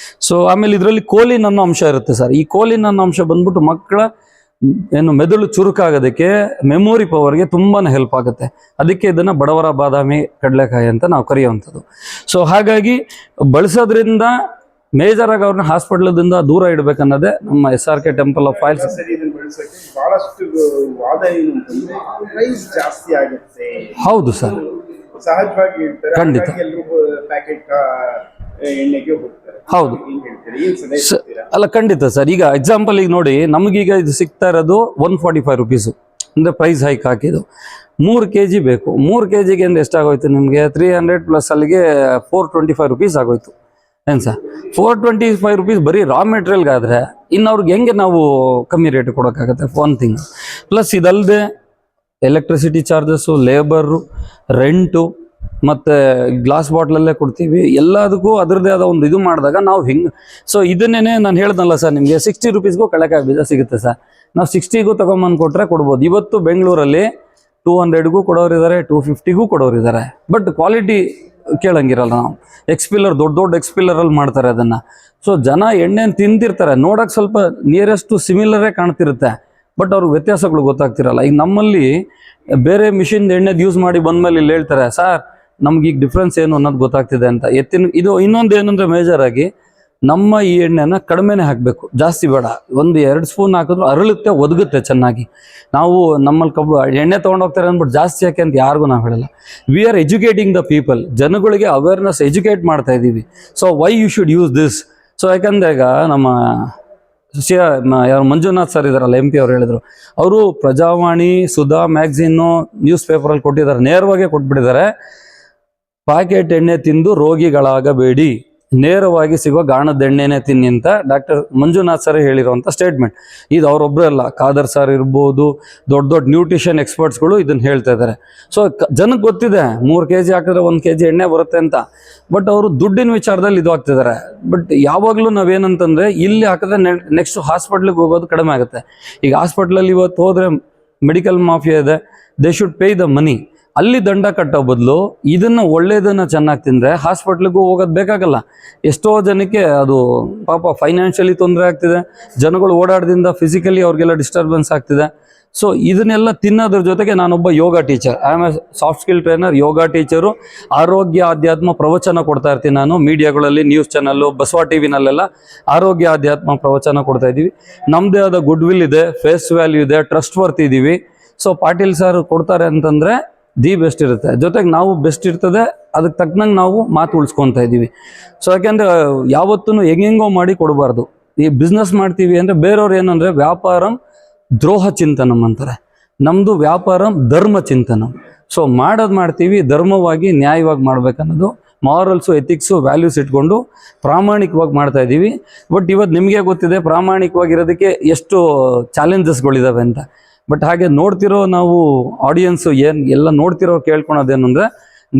ಸೊ ಆಮೇಲೆ ಇದರಲ್ಲಿ ಕೋಲಿನ್ ಅನ್ನೋ ಅಂಶ ಇರುತ್ತೆ ಸರ್. ಈ ಕೋಲಿನ್ ಅನ್ನೋ ಅಂಶ ಬಂದ್ಬಿಟ್ಟು ಮಕ್ಕಳ ಏನು ಮೆದುಳು ಚುರುಕಾಗೋದಕ್ಕೆ, ಮೆಮೊರಿ ಪವರ್ಗೆ ತುಂಬಾ ಹೆಲ್ಪ್ ಆಗುತ್ತೆ. ಅದಕ್ಕೆ ಇದನ್ನು ಬಡವರ ಬಾದಾಮಿ ಕಡಲೆಕಾಯಿ ಅಂತ ನಾವು ಕರೆಯುವಂಥದ್ದು. ಸೊ ಹಾಗಾಗಿ ಬಳಸೋದ್ರಿಂದ ಮೇಜರ್ ಆಗಿ ಅವ್ರನ್ನ ಹಾಸ್ಪಿಟ್ಲದಿಂದ ದೂರ ಇಡಬೇಕನ್ನೋದೇ ನಮ್ಮ SRK ಟೆಂಪಲ್ ಆಫ್ ಆಯಿಲ್ಸ್. ಸರಿ, ಇದನ್ನ ಬೆಳೆಸಕ್ಕೆ ಬಹಳಷ್ಟು ವಾದ ಏನು ಅಂತಂದ್ರೆ ಪ್ರೈಸ್ ಜಾಸ್ತಿ ಆಗುತ್ತೆ. ಹೌದು ಸರ್, ಸಹಜವಾಗಿ ಹೇಳ್ತಾರೆ, ಖಂಡಿತ. ಎಲ್ಲರೂ ಪ್ಯಾಕೆಟ್ ಎಣ್ಣೆಗೆ ಹೋಗ್ತಾರೆ. ಹೌದು. ಏನ್ ಹೇಳ್ತೀರಿ, ಏನ್ ಸಲಹೆ ಕೊಡ್ತೀರಾ? ಅಲ್ಲ ಖಂಡಿತ ಸರ್. ಈಗ ಎಕ್ಸಾಂಪಲ್ ಈಗ ನೋಡಿ, ನಮಗೀಗ ಇದು ಸಿಗ್ತಾ ಇರೋದು 145 ರುಪೀಸು, ಅಂದರೆ ಪ್ರೈಸ್ ಹೈಕ್ ಹಾಕಿದ್ದು. 3 kg ಬೇಕು. 3 kgಗೆ ಅಂದ್ರೆ ಎಷ್ಟಾಗೋಯ್ತು ನಿಮಗೆ? 300 ಪ್ಲಸ್ ಅಲ್ಲಿಗೆ 425 ರುಪೀಸ್ ಆಗೋಯ್ತು. ಏನು ಸರ್, 425 ರುಪೀಸ್ ಬರೀ ರಾ ಮೆಟೀರಿಯಲ್ಗಾದರೆ ಇನ್ನು ಅವ್ರಿಗೆ ಹೆಂಗೆ ನಾವು ಕಮ್ಮಿ ರೇಟ್ ಕೊಡೋಕ್ಕಾಗತ್ತೆ? One thing. ಪ್ಲಸ್ ಇದಲ್ಲದೆ ಎಲೆಕ್ಟ್ರಿಸಿಟಿ ಚಾರ್ಜಸ್ಸು, ಲೇಬರು, ರೆಂಟು, ಮತ್ತು ಗ್ಲಾಸ್ ಬಾಟ್ಲಲ್ಲೇ ಕೊಡ್ತೀವಿ. ಎಲ್ಲದಕ್ಕೂ ಅದರದ್ದೇ ಆದ ಒಂದು ಇದು ಮಾಡಿದಾಗ ನಾವು ಹಿಂಗೆ. ಸೊ ಇದನ್ನೇ ನಾನು ಹೇಳ್ದಲ್ಲ ಸರ್ ನಿಮಗೆ, 60 ರುಪೀಸ್ಗೂ ಕಡಲೆಕಾಯಿ ಬೀಜ ಸಿಗುತ್ತೆ ಸರ್. ನಾವು 60ಗೂ ತೊಗೊಂಬಂದು ಕೊಟ್ಟರೆ ಕೊಡ್ಬೋದು. ಇವತ್ತು ಬೆಂಗಳೂರಲ್ಲಿ 200ಗೂ ಕೊಡೋರಿದ್ದಾರೆ, 250ಗೂ ಕೊಡೋರಿದ್ದಾರೆ. ಬಟ್ ಕ್ವಾಲಿಟಿ ಕೇಳಂಗಿರಲ್ಲ ನಾವು. ಎಕ್ಸ್ಪಿಲ್ಲರ್, ದೊಡ್ಡ ದೊಡ್ಡ ಎಕ್ಸ್ಪಿಲ್ಲರಲ್ಲಿ ಮಾಡ್ತಾರೆ ಅದನ್ನು. ಸೊ ಜನ ಎಣ್ಣೆನ ತಿಂತಿರ್ತಾರೆ, ನೋಡೋಕೆ ಸ್ವಲ್ಪ ನಿಯರೆಸ್ಟು ಸಿಮಿಲರೇ ಕಾಣ್ತಿರುತ್ತೆ, ಬಟ್ ಅವ್ರಿಗೆ ವ್ಯತ್ಯಾಸಗಳು ಗೊತ್ತಾಗ್ತಿರಲ್ಲ. ಈಗ ನಮ್ಮಲ್ಲಿ ಬೇರೆ ಮಿಷಿನ್ ಎಣ್ಣೆದು ಯೂಸ್ ಮಾಡಿ ಬಂದಮೇಲೆ ಇಲ್ಲಿ ಹೇಳ್ತಾರೆ, ಸರ್ ನಮ್ಗೆ ಈಗ ಡಿಫ್ರೆನ್ಸ್ ಏನು ಅನ್ನೋದು ಗೊತ್ತಾಗ್ತಿದೆ ಅಂತ. ಇದು ಇನ್ನೊಂದು ಏನಂದರೆ ಮೇಜರ್ ಆಗಿ ನಮ್ಮ ಈ ಎಣ್ಣೆನ ಕಡಿಮೆನೇ ಹಾಕಬೇಕು, ಜಾಸ್ತಿ ಬೇಡ. 1-2 ಸ್ಪೂನ್ ಹಾಕಿದ್ರು ಅರಳುತ್ತೆ, ಒದಗುತ್ತೆ ಚೆನ್ನಾಗಿ. ನಾವು ನಮ್ಮಲ್ಲಿ ಎಣ್ಣೆ ತೊಗೊಂಡೋಗ್ತಾರೆ ಅಂದ್ಬಿಟ್ಟು ಜಾಸ್ತಿ ಯಾಕೆ ಅಂತ ಯಾರಿಗೂ ನಾವು ಹೇಳಲ್ಲ. We are educating the people. ಜನಗಳಿಗೆ ಅವೇರ್ನೆಸ್ ಎಜುಕೇಟ್ ಮಾಡ್ತಾ ಇದ್ದೀವಿ. So why you should use this. So ಯಾಕಂದರೆ ಈಗ ನಮ್ಮ ಯಾರು ಮಂಜುನಾಥ್ ಸರ್ ಇದಾರಲ್ಲ, MP ಅವ್ರು ಹೇಳಿದ್ರು, ಅವರು ಪ್ರಜಾವಾಣಿ, ಸುಧಾ ಮ್ಯಾಗ್ಝಿನ್ನು, ನ್ಯೂಸ್ ಪೇಪರಲ್ಲಿ ಕೊಟ್ಟಿದ್ದಾರೆ, ನೇರವಾಗಿ ಕೊಟ್ಬಿಟ್ಟಿದ್ದಾರೆ. ಪ್ಯಾಕೆಟ್ ಎಣ್ಣೆ ತಿಂದು ರೋಗಿಗಳಾಗಬೇಡಿ, ನೇರವಾಗಿ ಸಿಗುವ ಗಾಣದ ಎಣ್ಣೆನೇ ತಿನ್ನಿ ಅಂತ ಡಾಕ್ಟರ್ ಮಂಜುನಾಥ್ ಸರ್ ಹೇಳಿರೋಂಥ ಸ್ಟೇಟ್ಮೆಂಟ್. ಇದು ಅವರೊಬ್ಬರೇ ಅಲ್ಲ, ಖಾದರ್ ಸರ್ ಇರ್ಬೋದು, ದೊಡ್ಡ ದೊಡ್ಡ ನ್ಯೂಟ್ರಿಷನ್ ಎಕ್ಸ್ಪರ್ಟ್ಸ್ಗಳು ಇದನ್ನು ಹೇಳ್ತಾ ಇದ್ದಾರೆ. ಸೊ ಜನಕ್ಕೆ ಗೊತ್ತಿದೆ 3 kg ಹಾಕಿದ್ರೆ 1 kg ಎಣ್ಣೆ ಬರುತ್ತೆ ಅಂತ. ಬಟ್ ಅವರು ದುಡ್ಡಿನ ವಿಚಾರದಲ್ಲಿ ಇದು ಆಗ್ತಿದ್ದಾರೆ. ಬಟ್ ಯಾವಾಗಲೂ ನಾವೇನಂತಂದರೆ, ಇಲ್ಲಿ ಹಾಕಿದ್ರೆ ನೆಕ್ಸ್ಟ್ ಹಾಸ್ಪಿಟ್ಲಿಗೆ ಹೋಗೋದು ಕಡಿಮೆ ಆಗುತ್ತೆ. ಈಗ ಹಾಸ್ಪಿಟ್ಲಲ್ಲಿ ಇವತ್ತು ಹೋದರೆ ಮೆಡಿಕಲ್ ಮಾಫಿಯಾ ಇದೆ, they should pay the money. ಅಲ್ಲಿ ದಂಡ ಕಟ್ಟೋ ಬದಲು ಇದನ್ನು ಒಳ್ಳೇದನ್ನು ಚೆನ್ನಾಗಿ ತಿಂದರೆ ಹಾಸ್ಪಿಟ್ಲಿಗೂ ಹೋಗೋದು ಬೇಕಾಗಲ್ಲ. ಎಷ್ಟೋ ಜನಕ್ಕೆ ಅದು ಪಾಪ ಫೈನಾನ್ಷಿಯಲಿ ತೊಂದರೆ ಆಗ್ತಿದೆ, ಜನಗಳು ಓಡಾಡೋದ್ರಿಂದ ಫಿಸಿಕಲಿ ಅವ್ರಿಗೆಲ್ಲ ಡಿಸ್ಟರ್ಬೆನ್ಸ್ ಆಗ್ತಿದೆ. ಸೊ ಇದನ್ನೆಲ್ಲ ತಿನ್ನೋದ್ರ ಜೊತೆಗೆ ನಾನೊಬ್ಬ yoga teacher, I am a soft skill trainer, yoga teacher, ಆರೋಗ್ಯ ಆಧ್ಯಾತ್ಮ ಪ್ರವಚನ ಕೊಡ್ತಾ ಇರ್ತೀನಿ ನಾನು ಮೀಡಿಯಾಗಳಲ್ಲಿ, ನ್ಯೂಸ್ ಚಾನಲ್ಲು, ಬಸವ TVನಲ್ಲೆಲ್ಲ ಆರೋಗ್ಯ ಆಧ್ಯಾತ್ಮ ಪ್ರವಚನ ಕೊಡ್ತಾ ಇದ್ದೀವಿ. ನಮ್ಮದೇ ಆದ ಗುಡ್ ವಿಲ್ ಇದೆ, ಫೇಸ್ ವ್ಯಾಲ್ಯೂ ಇದೆ, ಟ್ರಸ್ಟ್ ವರ್ತ್ ಇದ್ದೀವಿ. ಸೊ ಪಾಟೀಲ್ ಸರ್ ಕೊಡ್ತಾರೆ ಅಂತಂದರೆ ದಿ ಬೆಸ್ಟ್ ಇರುತ್ತೆ, ಜೊತೆಗೆ ನಾವು ಬೆಸ್ಟ್ ಇರ್ತದೆ, ಅದಕ್ಕೆ ತಕ್ಕನಂಗೆ ನಾವು ಮಾತು ಉಳಿಸ್ಕೊತಾ ಇದ್ದೀವಿ. ಸೊ ಯಾಕೆಂದರೆ ಯಾವತ್ತೂ ಹೆಂಗೆಂಗೋ ಮಾಡಿ ಕೊಡಬಾರ್ದು. ಈ ಬಿಸ್ನೆಸ್ ಮಾಡ್ತೀವಿ ಅಂದರೆ ಬೇರೆಯವ್ರು ಏನಂದರೆ ವ್ಯಾಪಾರಂ ದ್ರೋಹ ಚಿಂತನಂ ಅಂತಾರೆ, ನಮ್ಮದು ವ್ಯಾಪಾರಂ ಧರ್ಮ ಚಿಂತನಂ. ಸೊ ಮಾಡೋದು ಮಾಡ್ತೀವಿ, ಧರ್ಮವಾಗಿ ನ್ಯಾಯವಾಗಿ ಮಾಡ್ಬೇಕನ್ನೋದು ಮಾರಲ್ಸು, ಎಥಿಕ್ಸು, ವ್ಯಾಲ್ಯೂಸ್ ಇಟ್ಕೊಂಡು ಪ್ರಾಮಾಣಿಕವಾಗಿ ಮಾಡ್ತಾ ಇದ್ದೀವಿ. ಬಟ್ ಇವತ್ತು ನಿಮಗೆ ಗೊತ್ತಿದೆ ಪ್ರಾಮಾಣಿಕವಾಗಿರೋದಕ್ಕೆ ಎಷ್ಟು ಚಾಲೆಂಜಸ್ಗಳಿದ್ದಾವೆ ಅಂತ. ಬಟ್ ಹಾಗೆ ನೋಡ್ತಿರೋ ನಾವು ಆಡಿಯನ್ಸು ಎಲ್ಲ ನೋಡ್ತಿರೋ ಕೇಳ್ಕೊಳೋದೇನು ಅಂದರೆ,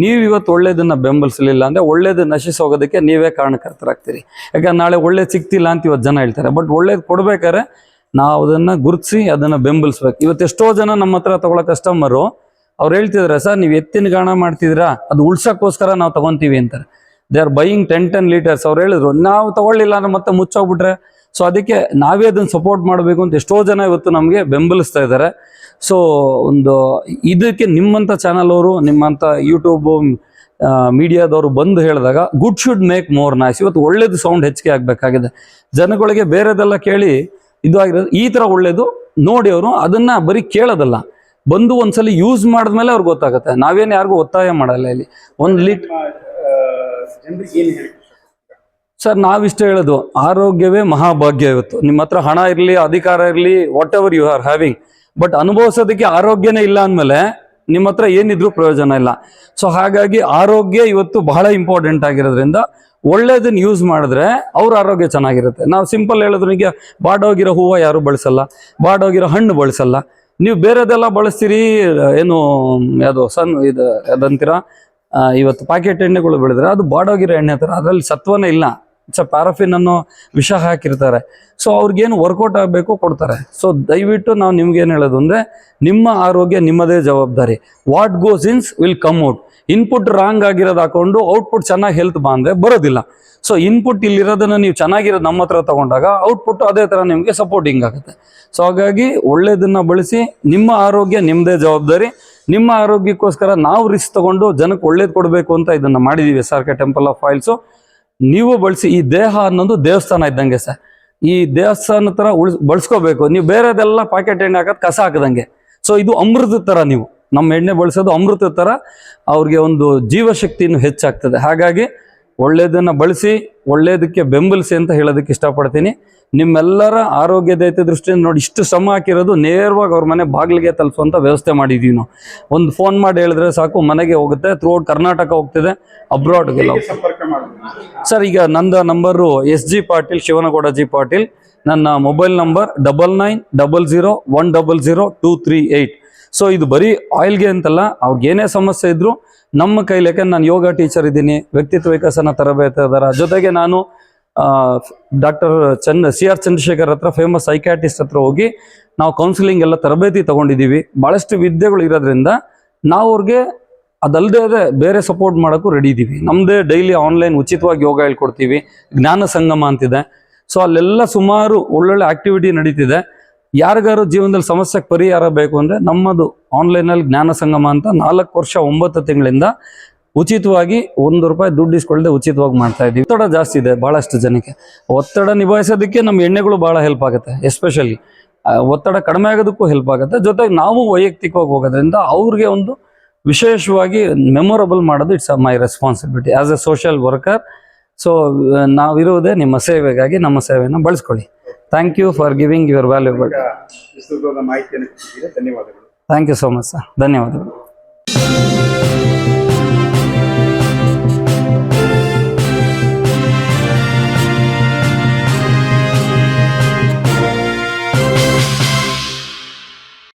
ನೀವು ಇವತ್ತು ಒಳ್ಳೇದನ್ನು ಬೆಂಬಲಿಸಲಿಲ್ಲ ಅಂದರೆ ಒಳ್ಳೇದು ನಶಿಸೋಗೋದಕ್ಕೆ ನೀವೇ ಕಾರಣಕರ್ತರಾಗ್ತೀರಿ. ಯಾಕಂದ್ರೆ ನಾಳೆ ಒಳ್ಳೇದು ಸಿಗ್ತಿಲ್ಲ ಅಂತ ಇವತ್ತು ಜನ ಹೇಳ್ತಾರೆ. ಬಟ್ ಒಳ್ಳೇದು ಕೊಡ್ಬೇಕಾದ್ರೆ ನಾವು ಅದನ್ನು ಗುರುತಿಸಿ ಅದನ್ನು ಬೆಂಬಲಿಸ್ಬೇಕು. ಇವತ್ತು ಎಷ್ಟೋ ಜನ ನಮ್ಮ ಹತ್ರ ತೊಗೊಳ್ಳೋ ಕಸ್ಟಮರು ಅವ್ರು ಹೇಳ್ತಿದ್ದಾರೆ, ಸರ್ ನೀವು ಎತ್ತಿನ ಗಾಣ ಮಾಡ್ತಿದ್ದೀರಾ, ಅದು ಉಳ್ಸೋಕ್ಕೋಸ್ಕರ ನಾವು ತೊಗೊತೀವಿ ಅಂತಾರೆ. They are buying 10 litres. ಅವ್ರು ಹೇಳಿದ್ರು ನಾವು ತೊಗೊಳ್ಳಿಲ್ಲ ಅಂದ್ರೆ ಮತ್ತೆ ಮುಚ್ಚೋಗ್ಬಿಟ್ರೆ. ಸೊ ಅದಕ್ಕೆ ನಾವೇ ಅದನ್ನು ಸಪೋರ್ಟ್ ಮಾಡಬೇಕು ಅಂತ ಎಷ್ಟೋ ಜನ ಇವತ್ತು ನಮಗೆ ಬೆಂಬಲಿಸ್ತಾ ಇದ್ದಾರೆ. ಸೊ ಒಂದು ಇದಕ್ಕೆ ನಿಮ್ಮಂಥ ಚಾನಲ್ ಅವರು, ನಿಮ್ಮಂಥ ಯೂಟ್ಯೂಬು ಮೀಡಿಯಾದವರು ಬಂದು ಹೇಳಿದಾಗ good should make more noise. ಇವತ್ತು ಒಳ್ಳೇದು ಸೌಂಡ್ ಹೆಚ್ಚಿಗೆ ಆಗಬೇಕಾಗಿದೆ. ಜನಗಳಿಗೆ ಬೇರೆದೆಲ್ಲ ಕೇಳಿ ಇದು ಆಗಿರೋದು, ಈ ಥರ ಒಳ್ಳೇದು ನೋಡಿ ಅವರು ಅದನ್ನು ಬರೀ ಕೇಳೋದಲ್ಲ, ಬಂದು ಒಂದ್ಸಲಿ ಯೂಸ್ ಮಾಡಿದ್ಮೇಲೆ ಅವ್ರಿಗೆ ಗೊತ್ತಾಗುತ್ತೆ. ನಾವೇನು ಯಾರಿಗೂ ಒತ್ತಾಯ ಮಾಡಲ್ಲ. ಇಲ್ಲಿ 1 ಲೀಟರ್ ಜನರಿಗೆ ಏನು ಹೇಳಿ ಸರ್, ನಾವಿಷ್ಟ ಹೇಳೋದು, ಆರೋಗ್ಯವೇ ಮಹಾಭಾಗ್ಯ. ಇವತ್ತು ನಿಮ್ಮ ಹತ್ರ ಹಣ ಇರಲಿ, ಅಧಿಕಾರ ಇರಲಿ, whatever you are having, but ಅನುಭವಿಸೋದಕ್ಕೆ ಆರೋಗ್ಯನೇ ಇಲ್ಲ ಅಂದಮೇಲೆ ನಿಮ್ಮ ಹತ್ರ ಏನಿದ್ರೂ ಪ್ರಯೋಜನ ಇಲ್ಲ. ಸೊ ಹಾಗಾಗಿ ಆರೋಗ್ಯ ಇವತ್ತು ಬಹಳ ಇಂಪಾರ್ಟೆಂಟ್ ಆಗಿರೋದ್ರಿಂದ ಒಳ್ಳೇದನ್ನ ಯೂಸ್ ಮಾಡಿದ್ರೆ ಅವ್ರ ಆರೋಗ್ಯ ಚೆನ್ನಾಗಿರುತ್ತೆ. ನಾವು ಸಿಂಪಲ್ ಹೇಳಿದ್ರು, ಈಗ ಬಾಡೋಗಿರೋ ಹೂವು ಯಾರು ಬಳಸಲ್ಲ, ಬಾಡೋಗಿರೋ ಹಣ್ಣು ಬಳಸಲ್ಲ. ನೀವು ಬೇರೆದೆಲ್ಲ ಬಳಸ್ತೀರಿ, ಏನು ಯಾವುದು ಇದು ಅದಂತೀರ ಇವತ್ತು ಪ್ಯಾಕೆಟ್ ಎಣ್ಣೆಗಳು ಬೆಳೆದ್ರೆ ಅದು ಬಾಡೋಗಿರೋ ಎಣ್ಣೆ ಥರ, ಅದರಲ್ಲಿ ಸತ್ವನೇ ಇಲ್ಲ. ಪ್ಯಾರಾಫಿನ್ ಅನ್ನೋ ವಿಷ ಹಾಕಿರ್ತಾರೆ. ಸೊ ಅವ್ರಿಗೇನು ವರ್ಕೌಟ್ ಆಗಬೇಕು ಕೊಡ್ತಾರೆ. ಸೊ ದಯವಿಟ್ಟು ನಾವು ನಿಮ್ಗೇನು ಹೇಳೋದು ಅಂದರೆ, ನಿಮ್ಮ ಆರೋಗ್ಯ ನಿಮ್ಮದೇ ಜವಾಬ್ದಾರಿ. What goes ins will come out. Input wrong ಆಗಿರೋದು ಹಾಕೊಂಡು ಔಟ್ಪುಟ್ ಚೆನ್ನಾಗಿ ಹೆಲ್ತ್ ಬಂದರೆ ಬರೋದಿಲ್ಲ. ಸೊ ಇನ್ಪುಟ್ ಇಲ್ಲಿರೋದನ್ನು ನೀವು ಚೆನ್ನಾಗಿರೋದು ನಮ್ಮ ಹತ್ರ ತಗೊಂಡಾಗ ಔಟ್ಪುಟ್ ಅದೇ ಥರ ನಿಮಗೆ ಸಪೋರ್ಟಿಂಗ್ ಆಗುತ್ತೆ. ಸೊ ಹಾಗಾಗಿ ಒಳ್ಳೆಯದನ್ನು ಬಳಸಿ. ನಿಮ್ಮ ಆರೋಗ್ಯ ನಿಮ್ಮದೇ ಜವಾಬ್ದಾರಿ. ನಿಮ್ಮ ಆರೋಗ್ಯಕ್ಕೋಸ್ಕರ ನಾವು ರಿಸ್ಕ್ ತಗೊಂಡು ಜನಕ್ಕೆ ಒಳ್ಳೇದು ಕೊಡಬೇಕು ಅಂತ ಇದನ್ನು ಮಾಡಿದ್ದೀವಿ SRK ಟೆಂಪಲ್ ಆಫ್ ಆಯಿಲ್ಸು. ನೀವು ಬಳಸಿ. ಈ ದೇಹ ಅನ್ನೋದು ದೇವಸ್ಥಾನ ಇದ್ದಂಗೆ ಸರ್. ಈ ದೇವಸ್ಥಾನ ಥರ ಬಳಸ್ಕೋಬೇಕು. ನೀವು ಬೇರೆದೆಲ್ಲ ಪ್ಯಾಕೆಟ್ ಎಣ್ಣೆ ಹಾಕೋದು ಕಸ ಹಾಕದಂಗೆ. ಸೊ ಇದು ಅಮೃತದ ಥರ, ನೀವು ನಮ್ಮ ಎಣ್ಣೆ ಬಳಸೋದು ಅಮೃತದ ಥರ, ಅವ್ರಿಗೆ ಒಂದು ಜೀವಶಕ್ತಿನೂ ಹೆಚ್ಚಾಗ್ತದೆ. ಹಾಗಾಗಿ ಒಳ್ಳೆಯದನ್ನು ಬಳಸಿ, ಒಳ್ಳೆಯದಕ್ಕೆ ಬೆಂಬಲಿಸಿ ಅಂತ ಹೇಳೋದಕ್ಕೆ ಇಷ್ಟಪಡ್ತೀನಿ. ನಿಮ್ಮೆಲ್ಲರ ಆರೋಗ್ಯದ ದೃಷ್ಟಿಯಿಂದ ನೋಡಿ, ಇಷ್ಟು ಶ್ರಮ ಹಾಕಿರೋದು ನೇರವಾಗಿ ಅವ್ರ ಮನೆ ಬಾಗಿಲಿಗೆ ತಲುಪುವಂಥ ವ್ಯವಸ್ಥೆ ಮಾಡಿದ್ದೀವಿ ನಾವು. ಒಂದು ಫೋನ್ ಮಾಡಿ ಹೇಳಿದ್ರೆ ಸಾಕು, ಮನೆಗೆ ಹೋಗುತ್ತೆ. ಥ್ರೂಔಟ್ ಕರ್ನಾಟಕ ಹೋಗ್ತಿದೆ, ಅಬ್ರಾಡ್ಗೆಲ್ಲ. ಸಂಪರ್ಕ ಮಾಡ್ಬೋದು ಸರ್, ಈಗ ನಂದು number SG Patil, Shivanagouda G Patil. ನನ್ನ ಮೊಬೈಲ್ ನಂಬರ್ 9900100238. ಸೊ ಇದು ಬರೀ ಆಯಿಲ್ಗೆ ಅಂತಲ್ಲ, ಅವ್ರಿಗೇನೇ ಸಮಸ್ಯೆ ಇದ್ದರೂ ನಮ್ಮ ಕೈಲಿ, ಯಾಕಂದ್ರೆ ನಾನು ಯೋಗ ಟೀಚರ್ ಇದ್ದೀನಿ, ವ್ಯಕ್ತಿತ್ವ ವಿಕಸನ ತರಬೇತುದಾರ, ಜೊತೆಗೆ ನಾನು ಡಾಕ್ಟರ್ CR ಚಂದ್ರಶೇಖರ್ ಹತ್ರ, ಫೇಮಸ್ ಸೈಕ್ಯಾಟಿಸ್ಟ್ ಹತ್ರ ಹೋಗಿ ನಾವು ಕೌನ್ಸಿಲಿಂಗ್ ಎಲ್ಲ ತರಬೇತಿ ತಗೊಂಡಿದ್ದೀವಿ. ಭಾಳಷ್ಟು ವಿದ್ಯೆಗಳು ಇರೋದ್ರಿಂದ ನಾವು ಅವ್ರಿಗೆ ಅದಲ್ಲದೆ ಬೇರೆ ಸಪೋರ್ಟ್ ಮಾಡೋಕ್ಕೂ ರೆಡಿ ಇದ್ದೀವಿ. ನಮ್ಮದೇ ಡೈಲಿ ಆನ್ಲೈನ್ ಉಚಿತವಾಗಿ ಯೋಗ ಹೇಳ್ಕೊಡ್ತೀವಿ. ಜ್ಞಾನ ಸಂಗಮ ಅಂತಿದೆ. ಸೊ ಅಲ್ಲೆಲ್ಲ ಸುಮಾರು ಒಳ್ಳೊಳ್ಳೆ ಆಕ್ಟಿವಿಟಿ ನಡೀತಿದೆ. ಯಾರಿಗಾರು ಜೀವನದಲ್ಲಿ ಸಮಸ್ಯೆಗೆ ಪರಿಹಾರ ಬೇಕು ಅಂದರೆ ನಮ್ಮದು ಆನ್ಲೈನಲ್ಲಿ ಜ್ಞಾನ ಸಂಗಮ ಅಂತ 4 ವರ್ಷ 9 ತಿಂಗಳಿಂದ ಉಚಿತವಾಗಿ ₹1 ದುಡ್ಡು ಇಸ್ಕೊಳ್ಳದೆ ಉಚಿತವಾಗಿ ಮಾಡ್ತಾ ಇದ್ದೀವಿ. ಒತ್ತಡ ಜಾಸ್ತಿ ಇದೆ ಭಾಳಷ್ಟು ಜನಕ್ಕೆ. ಒತ್ತಡ ನಿಭಾಯಿಸೋದಕ್ಕೆ ನಮ್ಮ ಎಣ್ಣೆಗಳು ಭಾಳ ಹೆಲ್ಪ್ ಆಗುತ್ತೆ. ಎಸ್ಪೆಷಲಿ ಒತ್ತಡ ಕಡಿಮೆ ಆಗೋದಕ್ಕೂ ಹೆಲ್ಪ್ ಆಗುತ್ತೆ. ಜೊತೆಗೆ ನಾವು ವೈಯಕ್ತಿಕವಾಗಿ ಹೋಗೋದ್ರಿಂದ ಅವ್ರಿಗೆ ಒಂದು ವಿಶೇಷವಾಗಿ ಮೆಮೊರಬಲ್ ಮಾಡೋದು it's my responsibility as a social worker. So ನಾವಿರೋದೇ ನಿಮ್ಮ ಸೇವೆಗಾಗಿ. ನಮ್ಮ ಸೇವೆಯನ್ನು ಬಳಸ್ಕೊಳ್ಳಿ. Thank you for giving your valuable. ವಿಸ್ತೃತವಾದ ಮಾಹಿತಿಯನ್ನು ಕೊಟ್ಟಿದ್ದೀರಿ. ಧನ್ಯವಾದಗಳು. Thank you so much sir. ಧನ್ಯವಾದಗಳು.